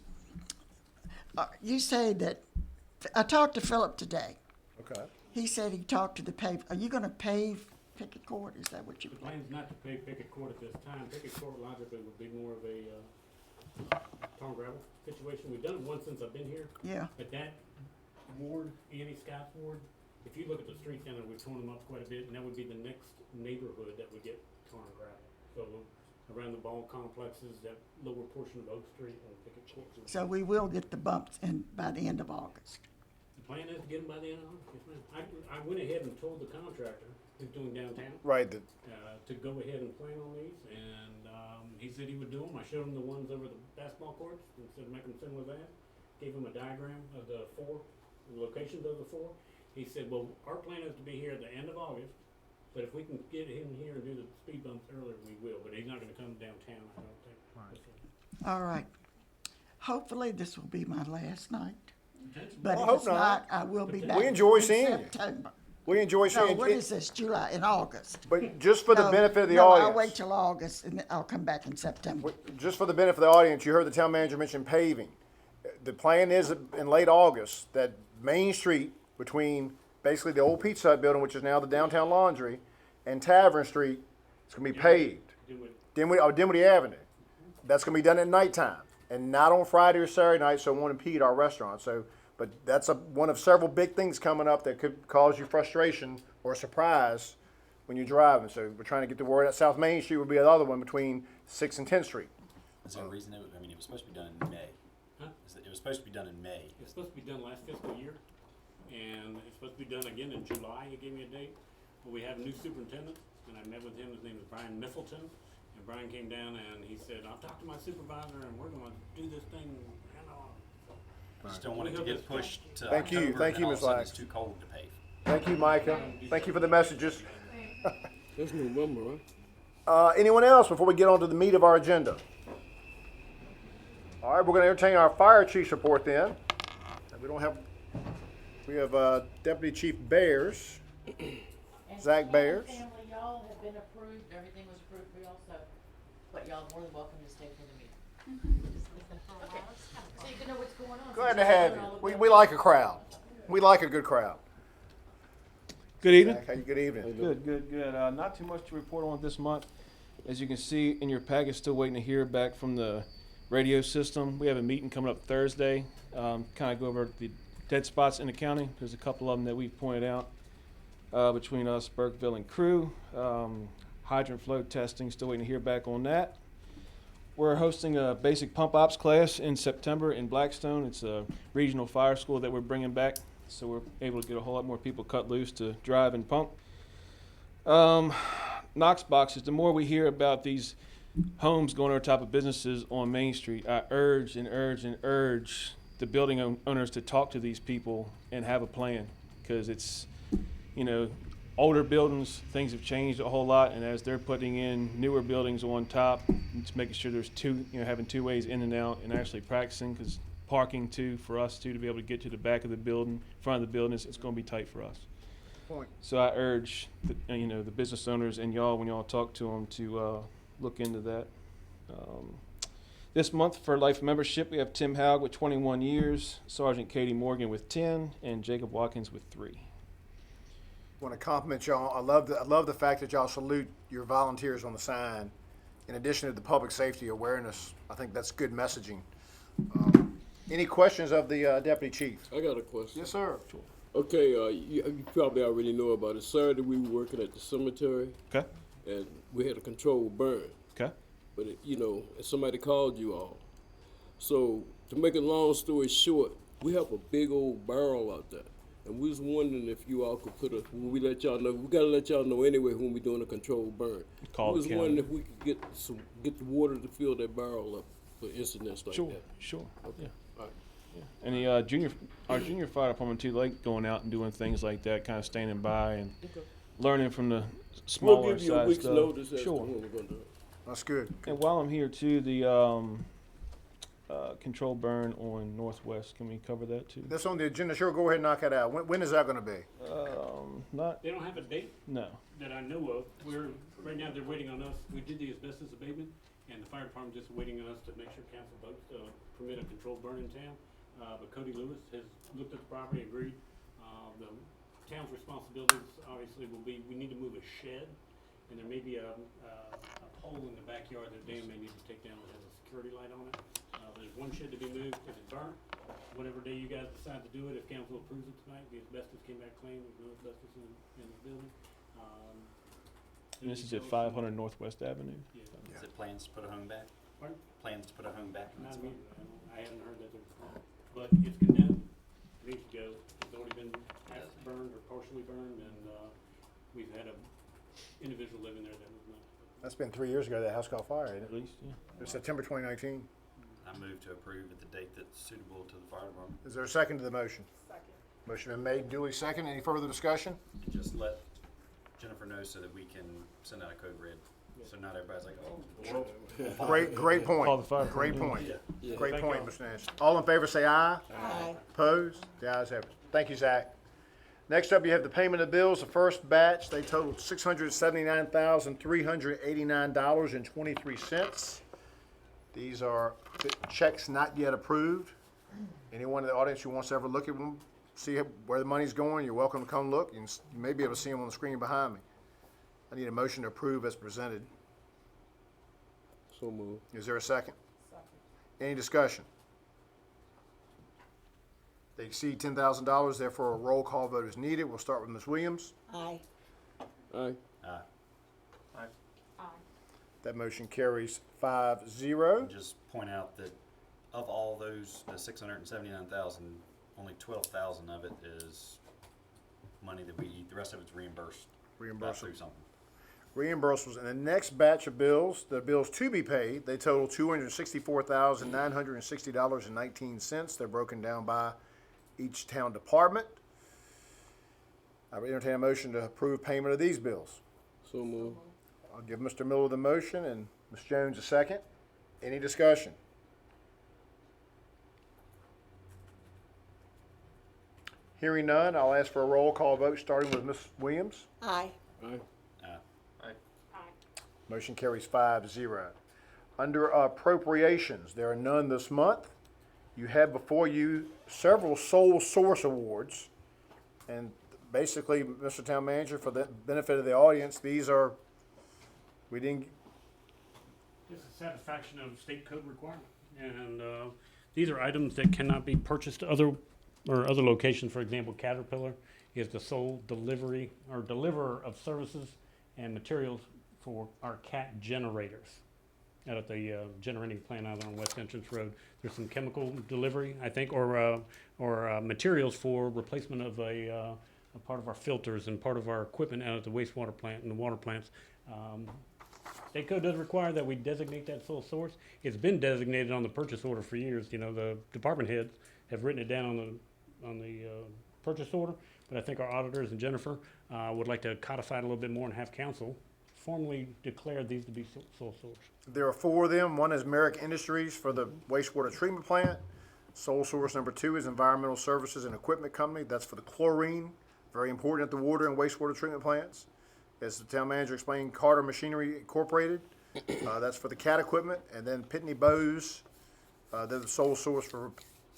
you say that, I talked to Philip today. Okay. He said he talked to the pave, are you gonna pave Pickett Court? Is that what you? The plan's not to pay Pickett Court at this time. Pickett Court logically would be more of a tar and gravel situation. We've done it once since I've been here. Yeah. But that ward, Annie Scott's ward, if you look at the streets down there, we've torn them up quite a bit, and that would be the next neighborhood that would get tar and gravel. So around the ball complexes, that lower portion of Oak Street and Pickett Court. So we will get the bumps in by the end of August. The plan is to get them by the end of August. Yes, ma'am. I went ahead and told the contractor who's doing downtown Right. to go ahead and plan on these, and he said he would do them. I showed him the ones over the basketball courts and said make them similar to that. Gave him a diagram of the 4, the locations of the 4. He said, well, our plan is to be here at the end of August, but if we can get him here and do the speed bumps earlier, we will. But he's not going to come downtown, I don't think. All right. Hopefully this will be my last night. But I if hope it's not, not. I will be back. We enjoy in seeing you. September. We enjoy No, seeing what is this, July, in August? But just for the No, benefit of the no, audience. I'll wait till August and then I'll come back in September. Just for the benefit of the audience, you heard the town manager mention paving. The plan is in late August that Main Street between basically the old Pizza Hut building, which is now the downtown laundry, and Tavern Street, it's gonna be paved. Dinwiddie Avenue. That's gonna be done at nighttime and not on Friday or Saturday night, so it won't impede our restaurant. So, but that's one of several big things coming up that could cause you frustration or surprise when you're driving. So we're trying to get the word out. South Main Street would be another one between 6th and 10th Street. Is there a reason it was supposed to be done in May? Huh? It was supposed to be done in May. It's supposed to be done last fiscal year, and it's supposed to be done again in July. He gave me a date. But we have a new superintendent, and I met with him. His name is Brian Miffleton. And Brian came down and he said, I'll talk to my supervisor and we're gonna do this thing, you know. Just don't want it to get pushed to Thank you. October Thank and you, all of Ms. a sudden Lax. it's too cold to pave. Thank you, Micah. Thank you for the messages. That's November, right? Anyone else before we get on to the meat of our agenda? All right, we're going to entertain our fire chief's report then. We have Deputy Chief Bears. And Zach Ken Bears. Family, y'all have been approved, everything was approved for y'all, so, but y'all are more than welcome to stay for the meeting. Okay, so you can know what's going on. Glad to have you. We like a crowd. We like a good crowd. Good evening. Zach, good evening. Good. Not too much to report on this month. As you can see in your package, still waiting to hear back from the radio system. We have a meeting coming up Thursday. Kind of go over the dead spots in the county. There's a couple of them that we've pointed out between us, Burkeville and Crew. Hydrant flow testing, still waiting to hear back on that. We're hosting a basic pump ops class in September in Blackstone. It's a regional fire school that we're bringing back, so we're able to get a whole lot more people cut loose to drive and pump. Knox boxes, the more we hear about these homes going over top of businesses on Main Street, I urge and urge and urge the building owners to talk to these people and have a plan, because it's, you know, older buildings, things have changed a whole lot, and as they're putting in newer buildings on top, it's making sure there's having two ways in and out, and actually practicing, because parking too, for us too, to be able to get to the back of the building, front of the building, it's going to be tight for us. Point. So I urge, the business owners and y'all, when y'all talk to them, to look into that. This month for life membership, we have Tim Haug with 21 years, Sergeant Katie Morgan with 10, and Jacob Watkins with 3. Want to compliment y'all. I love the fact that y'all salute your volunteers on the sign. In addition to the public safety awareness, I think that's good messaging. Any questions of the deputy chief? I got a question. Yes, sir. Okay, you probably already know about it. Saturday we were working at the cemetery. Okay. And we had a controlled burn. Okay. But somebody called you all. So to make a long story short, we have a big old barrel out there. And we was wondering if you all could when we let y'all know, we gotta let y'all know anyway when we're doing a controlled burn. Call we was the county. wondering if we could get the water to fill that barrel up for incidents like that. Sure. Okay. Yeah. All right. And the our junior fire department too, like going out and doing things like that, kind of standing by and learning from the smaller We'll give you a side week's stuff. notice as Sure. to when we're gonna do it. That's good. And while I'm here too, the control burn on Northwest, can we cover that too? That's on the agenda. Sure, go ahead and knock it out. When is that going to be? Not, They don't have a date no. that I know of. Right now they're waiting on us. We did the asbestos abatement, and the fire department just waiting on us to make sure council votes to permit a controlled burn in town. But Cody Lewis has looked at the property, agreed. The town's responsibilities obviously will be, we need to move a shed, and there may be a pole in the backyard that Dan may need to take down that has a security light on it. There's one shed to be moved if it's burnt. Whatever day you guys decide to do it, if council approves it tonight, the asbestos came back clean, there's no asbestos in the building. And this is at 500 Northwest Avenue. Yeah. Is it plans to put a home back? Pardon? Plans to put a home back in Not this me. one? I haven't heard that there's, but it's condemned. It needs to go. It's already been half burned or partially burned, and we've had a individual living there that was not. That's been 3 years ago that house caught fire, ain't At it? least, yeah. It's September 2019. I move to approve at the date that's suitable to the fire department. Is there a second to the motion? Second. Motion been made, duly second. Any further discussion? Just let Jennifer know so that we can send out a code red. So not everybody's like, oh. Great Call the point. fire Great department. point. Yeah. Great Thank point, y'all. Mr. Nance. All in favor say aye. Aye. Opposed? The ayes have it. Thank you, Zach. Next up, you have the payment of bills. The first batch, they totaled $679,389.23. These are checks not yet approved. Anyone in the audience who wants to ever look at them, see where the money's going, you're welcome to come look. You may be able to see them on the screen behind me. I need a motion to approve as presented. So moved. Is there a second? Any discussion? They exceed $10,000, therefore a roll call vote is needed. We'll start with Ms. Williams. Aye. Aye. That motion carries 5-0. Just point out that of all those, the 679,000, only 12,000 of it is money that we eat. The rest of it's reimbursed. Reimbursed. Through something. Reimbursables. And the next batch of bills, the bills to be paid, they total $264,960.19. They're broken down by each town department. I would entertain a motion to approve payment of these bills. So moved. I'll give Mr. Miller the motion and Ms. Jones a second. Any discussion? Hearing none, I'll ask for a roll call vote, starting with Ms. Williams. Aye. Aye. Motion carries 5-0. Under appropriations, there are none this month. You have before you several sole source awards. And basically, Mr. Town Manager, for the benefit of the audience, these are, we didn't, It's a satisfaction of state code requirement. And these are items that cannot be purchased other locations. For example, Caterpillar is the sole deliverer of services and materials for our CAT generators out at the generating plant out on West Entrance Road. There's some chemical delivery, I think, or materials for replacement of a part of our filters and part of our equipment out at the wastewater plant and the water plants. State code does require that we designate that sole source. It's been designated on the purchase order for years. You know, the department heads have written it down on the purchase order, but I think our auditors and Jennifer would like to codify it a little bit more and have council formally declare these to be sole source. there are 4 of them. One is Merrick Industries for the wastewater treatment plant. Sole source number 2 is Environmental Services and Equipment Company. That's for the chlorine, very important at the water and wastewater treatment plants. As the town manager explained, Carter Machinery Incorporated, that's for the CAT equipment. And then Pitney Bowes, they're the sole source for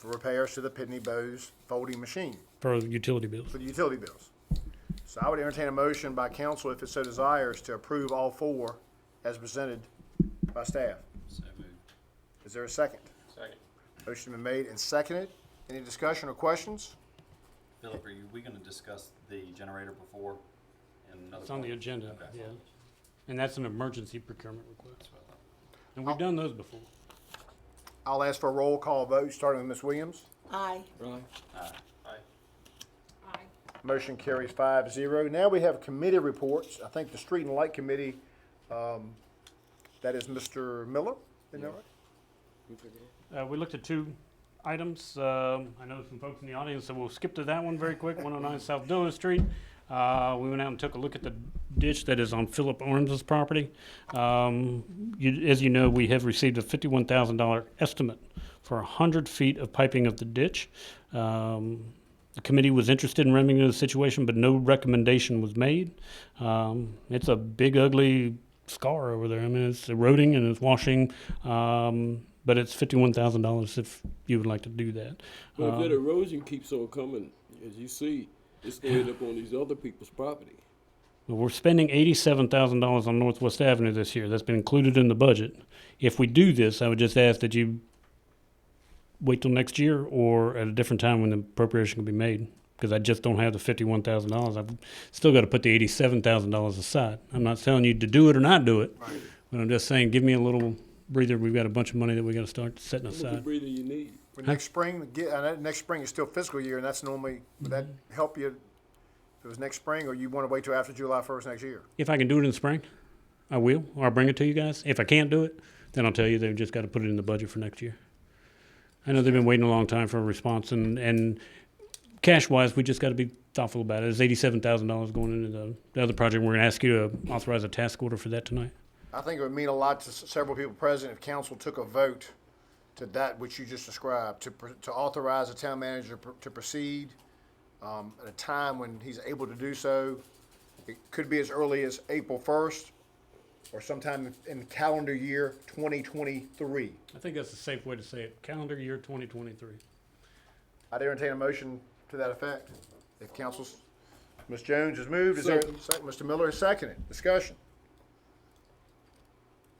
repairs to the Pitney Bowes folding machine For utility bills. for the utility bills. So I would entertain a motion by council, if it so desires, to approve all 4 as presented by staff. So moved. Is there a second? Second. Motion been made and seconded. Any discussion or questions? Philip, we gonna discuss the generator before in another? It's on the point? agenda, Okay. yeah. And that's an emergency procurement request. That's what I thought. And we've done those before. I'll ask for a roll call vote, starting with Ms. Williams. Aye. Aye. Motion carries 5-0. Now we have committee reports. I think the Street and Light Committee, that is Mr. Miller, isn't that right? You take it off? We looked at 2 items. I know some folks in the audience, so we'll skip to that one very quick. 109 South Dillon Street. We went out and took a look at the ditch that is on Philip Arms's property. As you know, we have received a $51,000 estimate for 100 feet of piping of the ditch. The committee was interested in remedying the situation, but no recommendation was made. It's a big, ugly scar over there. I mean, it's eroding and it's washing, but it's $51,000 if you would like to do that. Well, if that erosion keeps on coming, as you see, it's going to end up on these other people's property. Well, we're spending $87,000 on Northwest Avenue this year. That's been included in the budget. If we do this, I would just ask that you wait till next year or at a different time when the appropriation can be made, because I just don't have the $51,000. I've still got to put the $87,000 aside. I'm not telling you to do it or not do it, but I'm just saying give me a little breather. We've got a bunch of money that we got to start setting How much aside. breather you need? For next spring, next spring is still fiscal year, and that's normally, would that help you if it was next spring, or you want to wait till after July 1st next year? If I can do it in the spring, I will, or I'll bring it to you guys. If I can't do it, then I'll tell you they've just got to put it in the budget for next year. I know they've been waiting a long time for a response, and cash-wise, we just got to be thoughtful about it. There's $87,000 going into the other project. We're going to ask you to authorize a task order for that tonight. I think it would mean a lot to several people present if council took a vote to that which you just described, to authorize the town manager to proceed at a time when he's able to do so. It could be as early as April 1st or sometime in calendar year 2023. I think that's a safe way to say it, calendar year 2023. I'd entertain a motion to that effect. If council's, Ms. Jones has moved, is there, Mr. Miller has seconded. Discussion.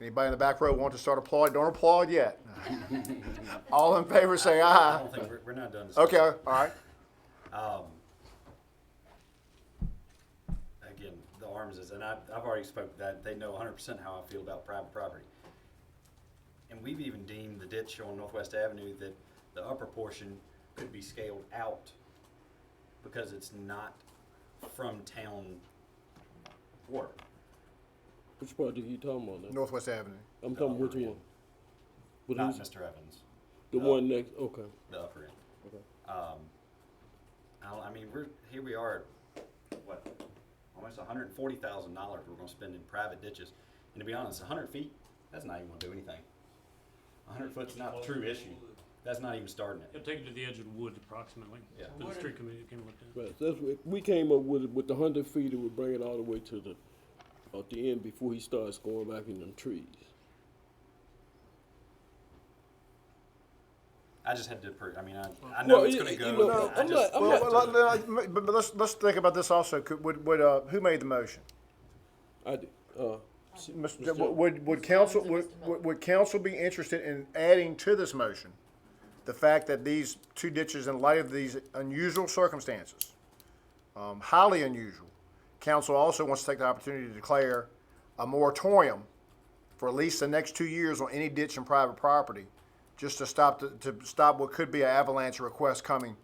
Anybody in the back row want to start applauding? Don't applaud yet. All in favor say I aye. don't think we're not done. Okay, all right. Again, the arms is, and I've already spoke that, they know 100% how I feel about private property. And we've even deemed the ditch on Northwest Avenue that the upper portion could be scaled out because it's not from town water. Which project you talking about now? Northwest Avenue. I'm talking which one? What Not is it? Mr. Evans, The one next, okay. the upper end. Okay. I mean, here we are, what, almost $140,000 we're gonna spend in private ditches. And to be honest, 100 feet, that's not even gonna do anything. 100 foot's not the true issue. That's not even starting it. It'll take it to the edge of the woods approximately. Yeah. For the street committee can look at. Right, that's, if we came up with the 100 feet, it would bring it all the way to the end before he starts going back in them trees. I just had to approve. I mean, I know Well, it's gonna you go. know, I I'm just, not- But let's think about this also. Who made the motion? I did, Would council, would council be interested in adding to this motion the fact that these two ditches, in light of these unusual circumstances, highly unusual, council also wants to take the opportunity to declare a moratorium for at least the next 2 years on any ditch and private property, just to stop what could be an avalanche request coming.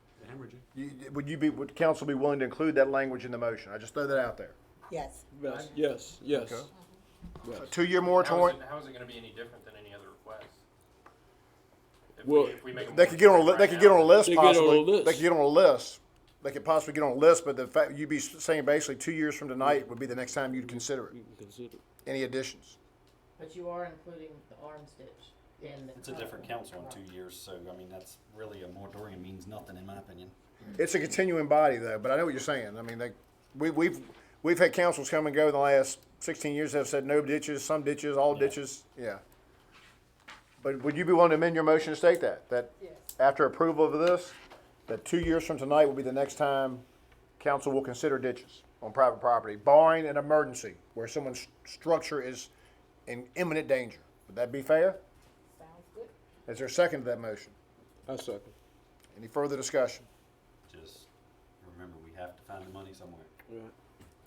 Would council be willing to include that language in the motion? I just throw that out there. Yes. yes. A 2-year moratorium. How is it gonna be any different than any other request? Well, If we make a They could get on a, they could get on a list They get on a possibly. list. They could get on a list. They could possibly get on a list, but the fact, you'd be saying basically 2 years from tonight would be the next time you'd consider it. You can consider. Any additions? But you are including the arms ditch in the. it's a different council in 2 years, so I mean, that's really, a moratorium means nothing in my opinion. It's a continuing body though, but I know what you're saying. I mean, we've had councils come and go in the last 16 years that have said no ditches, some ditches, all ditches, yeah. But would you be willing to amend your motion to state that after approval of this, that 2 years from tonight will be the next time council will consider ditches on private property, barring an emergency where someone's structure is in imminent danger? Would that be fair? Sounds good. Is there a second to that motion? I second. Any further discussion? Just remember, we have to find the money somewhere. Right.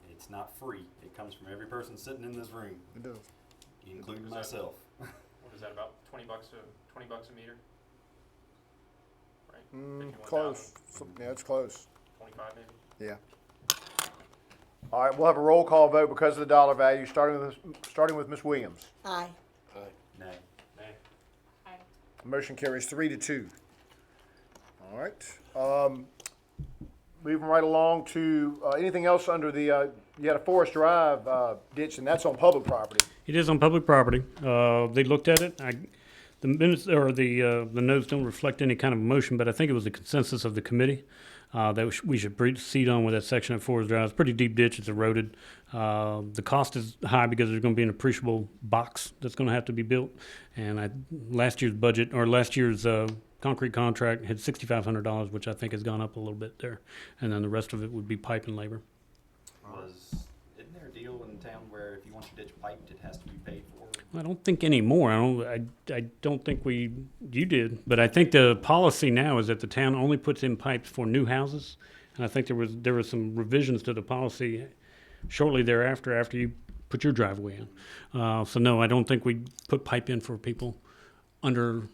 It's not free. It comes from every person sitting in this room, It does. including myself. What is that, about $20 a meter? Right? 51,000, Close. Yeah, it's close. 25 maybe? Yeah. All right, we'll have a roll call vote because of the dollar value, starting with Ms. Williams. Aye. Nay. Motion carries 3-2. All right. Moving right along to, anything else under the, you had a Forest Drive, ditch, and that's on public property. It is on public property. They looked at it. The minutes or the notes don't reflect any kind of motion, but I think it was the consensus of the committee that we should proceed on with that section of Forest Drive. It's a pretty deep ditch. It's eroded. The cost is high because there's going to be an appreciable box that's going to have to be built. And last year's budget or last year's concrete contract had $6,500, which I think has gone up a little bit there. And then the rest of it would be pipe and labor. Isn't there a deal in town where if you want your ditch piped, it has to be paid for? I don't think anymore. I don't think you did, but I think the policy now is that the town only puts in pipes for new houses, and I think there was some revisions to the policy shortly thereafter after you put your driveway in. So no, I don't think we put pipe in for people under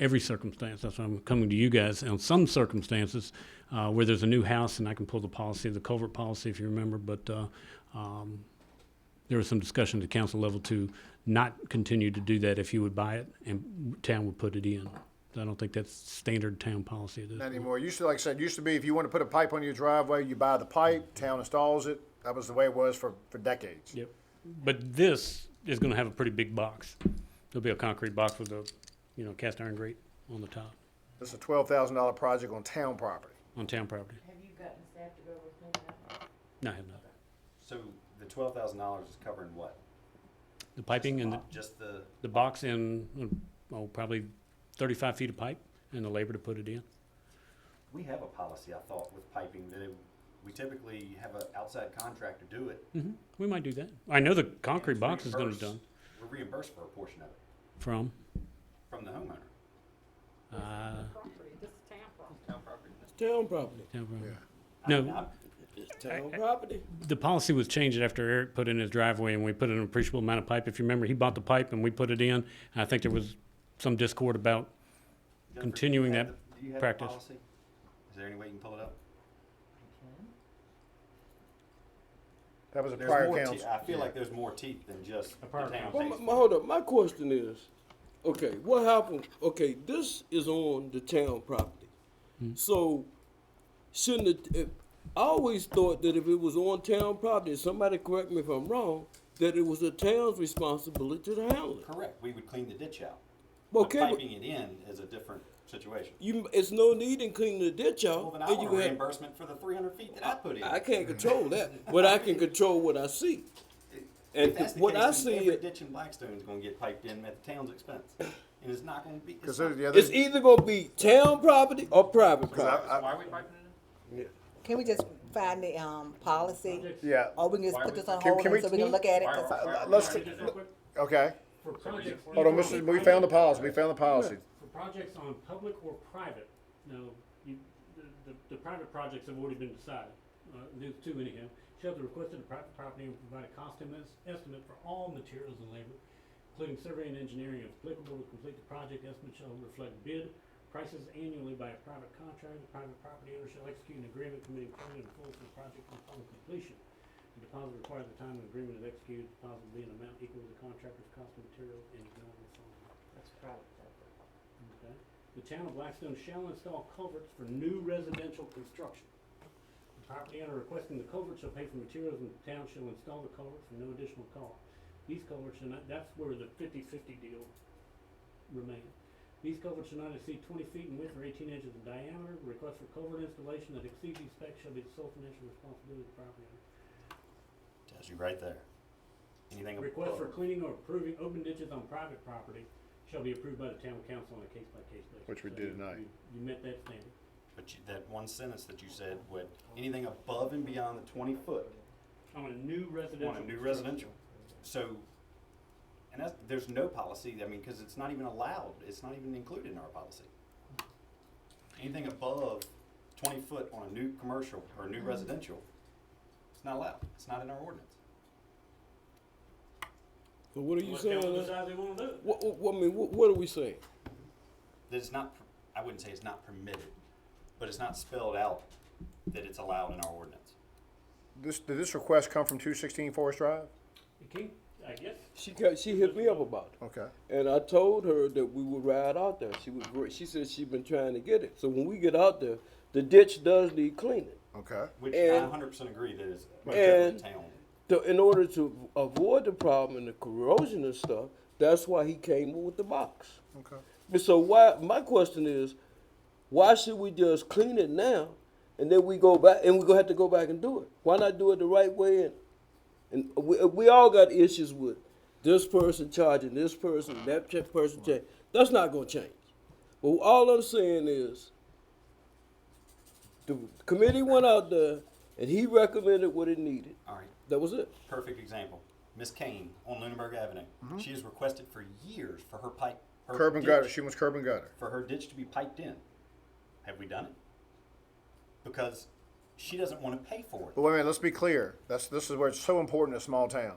every circumstance. That's why I'm coming to you guys. On some circumstances where there's a new house, and I can pull the policy, the culvert policy, if you remember, but there was some discussion at the council level to not continue to do that if you would buy it and town would put it in. I don't think that's standard town policy at this Not point. anymore. Used to, like I said, used to be if you want to put a pipe on your driveway, you buy the pipe, town installs it. That was the way it was for decades. Yep. But this is gonna have a pretty big box. There'll be a concrete box with a, cast iron grate on the top, This is a $12,000 project on town property. on town property. Have you gotten staff to go over with me that? No, I have not. So the $12,000 is covering what? The piping and Just the, the box and, probably 35 feet of pipe and the labor to put it in. we have a policy, I thought, with piping that we typically have an outside contractor do it. We might do that. I know the concrete It's box is gonna be reimbursed. done We're reimbursed for a portion of it from, from the homeowner. Town property. It's town property. town property. I No. mean, It's town property. The policy was changed after Eric put in his driveway and we put in an appreciable amount of pipe. If you remember, he bought the pipe and we put it in. I think there was some discord about Jennifer, continuing do you that have do you have practice. a policy? Is there any way you can pull it up? That was a There's prior more council. I feel like there's more teeth than just the prior town Well, pays for it. hold up. My question is, okay, what happened? Okay, this is on the town property. So, shouldn't it? I always thought that if it was on town property, somebody correct me if I'm wrong, that it was the town's responsibility to handle it. Correct, we would clean the ditch out. Okay, But but piping it in is a different situation. it's no need in cleaning the ditch Well, out. then I and want a can have- reimbursement for the 300 feet that I put in. I can't control that, but I can control what I see. And If that's the what case, I then see, every ditch in Blackstone is gonna get piped in at the town's expense. And it's not gonna be, it's Because not- it's either gonna be town property or private Because property. Why are we piping it in? Can we just find the policy, Yeah. or we can just put this on Can- hold can we- so we can look at it? Why 'Cause are we let's- piping it in? Okay. For projects. Hold on, we found the policy. We found the policy. For projects on public or private, no, the private projects have already been decided. There's two anyhow. Shall the requested private property and provide a cost estimate for all materials and labor, including survey and engineering if applicable to complete the project. Estimate shall reflect bid prices annually by a private contractor. The private property owner shall execute an agreement committing payment in full for the project upon completion. The deposit required at the time the agreement is executed. The deposit will be an amount equal to the contractor's cost of materials and development funds. That's private. Okay. The town of Blackstone shall install culverts for new residential construction. The property owner requesting the culvert shall pay for materials and the town shall install the culvert for no additional cost. These culverts should not, that's where the 50-50 deal remains. These culverts should not exceed 20 feet in width or 18 inches in diameter. Request for culvert installation that exceeds these specs shall be the sole financial responsibility of the property owner. tells you right there. Anything Request for above, cleaning or approving open ditches on private property shall be approved by the town council on a case-by-case basis. Which we So did you- tonight. You met that standard. but that one sentence that you said, would anything above and beyond the 20 foot On a new residential. on a new residential. So, and there's no policy, I mean, cause it's not even allowed, it's not even included in our policy. Anything above 20 foot on a new commercial or new residential, it's not allowed, it's not in our ordinance. So what are you Unless saying? council decides they wanna do it. What are we saying? That it's not, I wouldn't say it's not permitted, but it's not spelled out that it's allowed in our ordinance. Did this request come from 216 Forest Drive? It came, I guess. She hit me up about it. Okay. And I told her that we would ride out there. She said she'd been trying to get it. So when we get out there, the ditch does need cleaning. Okay. Which I And- 100% agree that is a and- different town. In order to avoid the problem and the corrosion and stuff, that's why he came with the box. Okay. And so my question is, why should we just clean it now and then we go back and we're gonna have to go back and do it? Why not do it the right way? And we all got issues with this person charging this person, that person charging. That's not gonna change. But all I'm saying is, the committee went out there and he recommended what it needed. All right, That was it. perfect example. Miss Kane on Lunenburg Avenue. She has requested for years for her pipe, her Curb and ditch- gutter. She wants curb and gutter. for her ditch to be piped in. Have we done it? Because she doesn't want to pay for it. But wait a minute, let's be clear. This is where it's so important in a small town.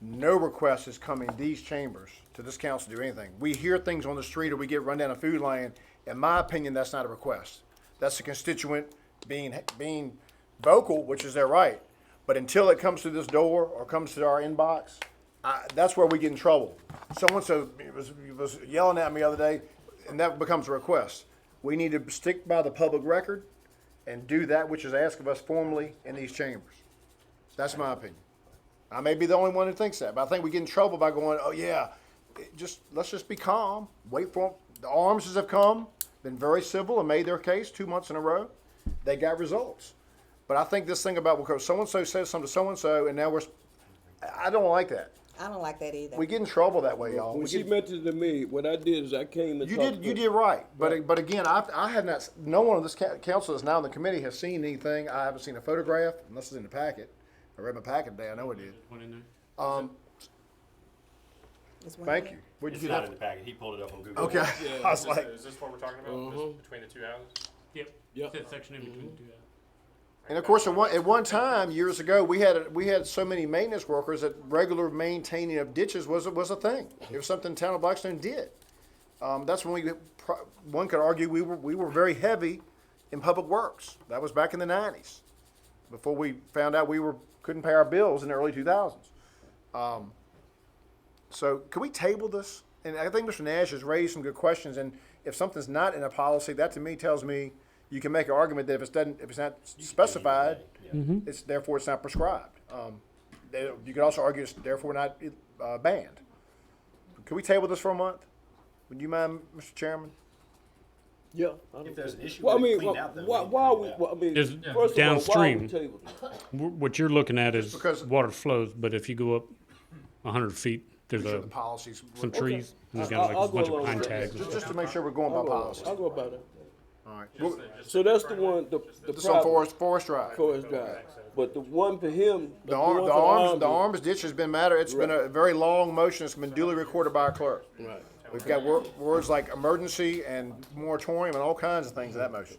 No request is coming these chambers to this council to do anything. We hear things on the street or we get run down a food lane. In my opinion, that's not a request. That's a constituent being vocal, which is their right. But until it comes through this door or comes to our inbox, that's where we get in trouble. Someone was yelling at me the other day, and that becomes a request. We need to stick by the public record and do that which is asked of us formally in these chambers. That's my opinion. I may be the only one who thinks that, but I think we get in trouble by going, oh yeah, let's just be calm, wait for, the arms have come, been very civil and made their case 2 months in a row. They got results. But I think this thing about, because so-and-so says something to so-and-so, and now I don't like that. I don't like that either. We get in trouble that way, y'all. When We she get- mentioned to me, what I did is I came and You talked did to you did right, but again, I have not. No one on this council that's now in the committee has seen anything. I haven't seen a photograph unless it's in the packet. I read my packet today. I know it did. One in there. There's one Thank there. you. Where'd you It's get not that? in the packet. He pulled it up on Google. Okay. I was like, Is this what we're talking about? This between the two houses? Yep. Yep. That section in between the two houses. and of course, at one time years ago, we had so many maintenance workers that regular maintaining of ditches was a thing. It was something town of Blackstone did. That's when one could argue we were very heavy in public works. That was back in the 90s, before we found out we couldn't pay our bills in the early 2000s. So can we table this? And I think Mr. Nash has raised some good questions. And if something's not in a policy, that to me tells me you can make an argument that if it's not specified, it's not prescribed. You could also argue it's therefore not banned. Can we table this for a month? Would you mind, Mr. Chairman? Yeah. If there's an issue Well, I with it, mean, clean out, though, why we can are clean we? it out. Well, I mean, There's first of all, why are we downstream. tabling? What you're looking at is because- water flows, but if you go up 100 feet, there's Sure, the policies. some trees, and there's got like I'll a bunch go of along pine with that. tags. and Just to make sure we're going by policy. I'll go about it. All right. Well, So that's the one. The this on problem- Forest Drive. Forest Drive. But the one for him, The one for arms ditch has been matter. It's been a very long motion. It's been duly recorded by our clerk. Right. We've got words like emergency and moratorium and all kinds of things in that motion.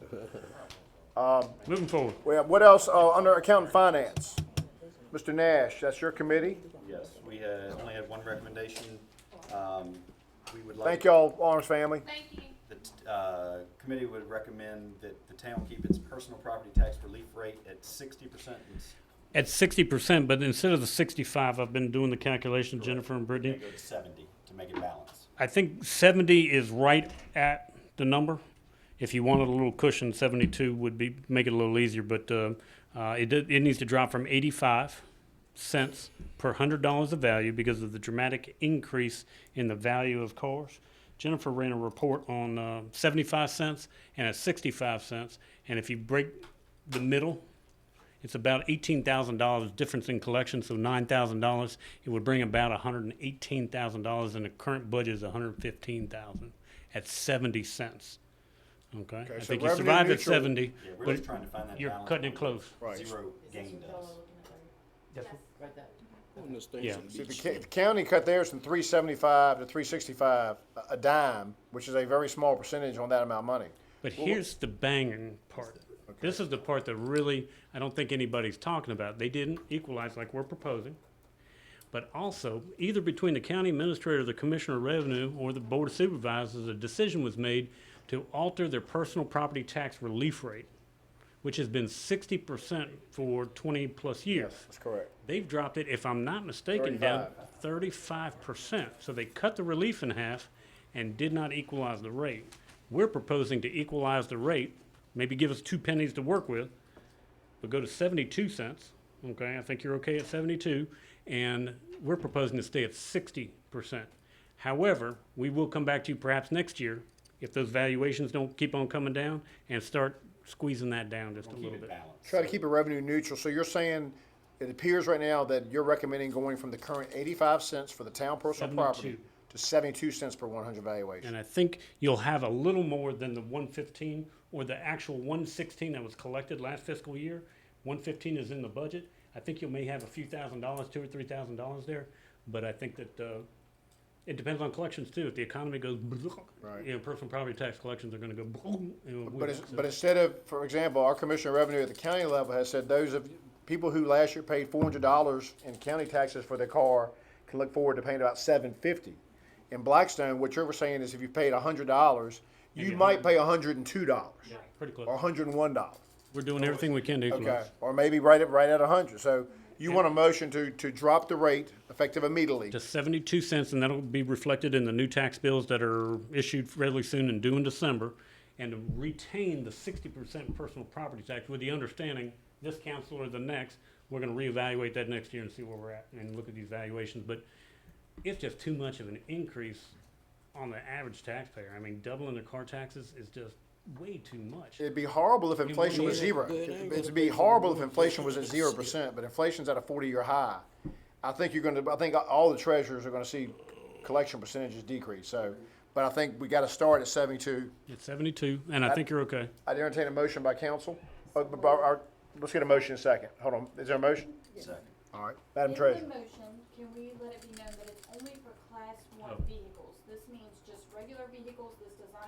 Moving forward. What else under account and finance? Mr. Nash, that's your committee. Yes, we only had one recommendation. We would like. Thank y'all, Arms family. Thank you. The committee would recommend that the town keep its personal property tax relief rate at 60%. At 60%, but instead of the 65, I've been doing the calculations, Jennifer and And Brittany. go to 70 to make it balance. I think 70 is right at the number. If you wanted a little cushion, 72 would make it a little easier, but it needs to drop from 85 cents per $100 of value because of the dramatic increase in the value of cars. Jennifer ran a report on 75 cents and at 65 cents, and if you break the middle, it's about $18,000 difference in collection, so $9,000. It would bring about $118,000, and the current budget is $115,000 at 70 cents. Okay, I so think you revenue survived at neutral. 70, Yeah, we're but just trying to find that you're balance. cutting it close. Right. Zero gain does. Right there. On the station Yeah. See, beach. the county cut theirs from 375 to 365, a dime, which is a very small percentage on that amount of money. But here's the banging part. This is the part that really, I don't think anybody's talking about. They didn't equalize like we're proposing. But also, either between the county administrator, the commissioner of revenue, or the board of supervisors, a decision was made to alter their personal property tax relief rate, which has been 60% for 20-plus years. That's correct. They've dropped it, if I'm not mistaken, down 35%. So they cut the relief in half and did not equalize the rate. We're proposing to equalize the rate, maybe give us 2 pennies to work with, but go to 72 cents. Okay, I think you're okay at 72, and we're proposing to stay at 60%. However, we will come back to you perhaps next year if those valuations don't keep on coming down and start squeezing that down just a Keep little it bit. balanced. Try to keep it revenue neutral. So you're saying, it appears right now that you're recommending going from the current 85 cents for the town personal property 72. to 72 cents per 100 valuation. And I think you'll have a little more than the 115 or the actual 116 that was collected last fiscal year. 115 is in the budget. I think you may have a few $1,000, $2,000 or $3,000 there. But I think that it depends on collections too. If the economy goes, Right. personal property tax collections are going to go. But instead of, for example, our commissioner of revenue at the county level has said those of people who last year paid $400 in county taxes for their car can look forward to paying about $750. In Blackstone, what you're saying is if you paid $100, you Maybe might pay $102 Yeah, pretty close. or $101. We're doing everything we can to equalize. Okay, or maybe right at 100. So you want a motion to drop the rate effective immediately. To 72 cents, and that'll be reflected in the new tax bills that are issued fairly soon and due in December, and to retain the 60% personal property tax with the understanding this council or the next we're gonna reevaluate that next year and see where we're at and look at these valuations, but it's just too much of an increase on the average taxpayer. I mean, doubling their car taxes is just way too much. It'd be horrible if inflation was zero. It'd be horrible if inflation was at 0%, but inflation's at a 40-year high. I think all the treasurers are gonna see collection percentages decrease, so, but I think we gotta start at 72. It's 72, and I think you're okay. I'd entertain a motion by council. Let's get a motion in a second. Hold on, is there a motion? Second. All right, Madam In Treasurer. the motion, can we let it be known that it's only for class one vehicles? This means just regular vehicles, this does not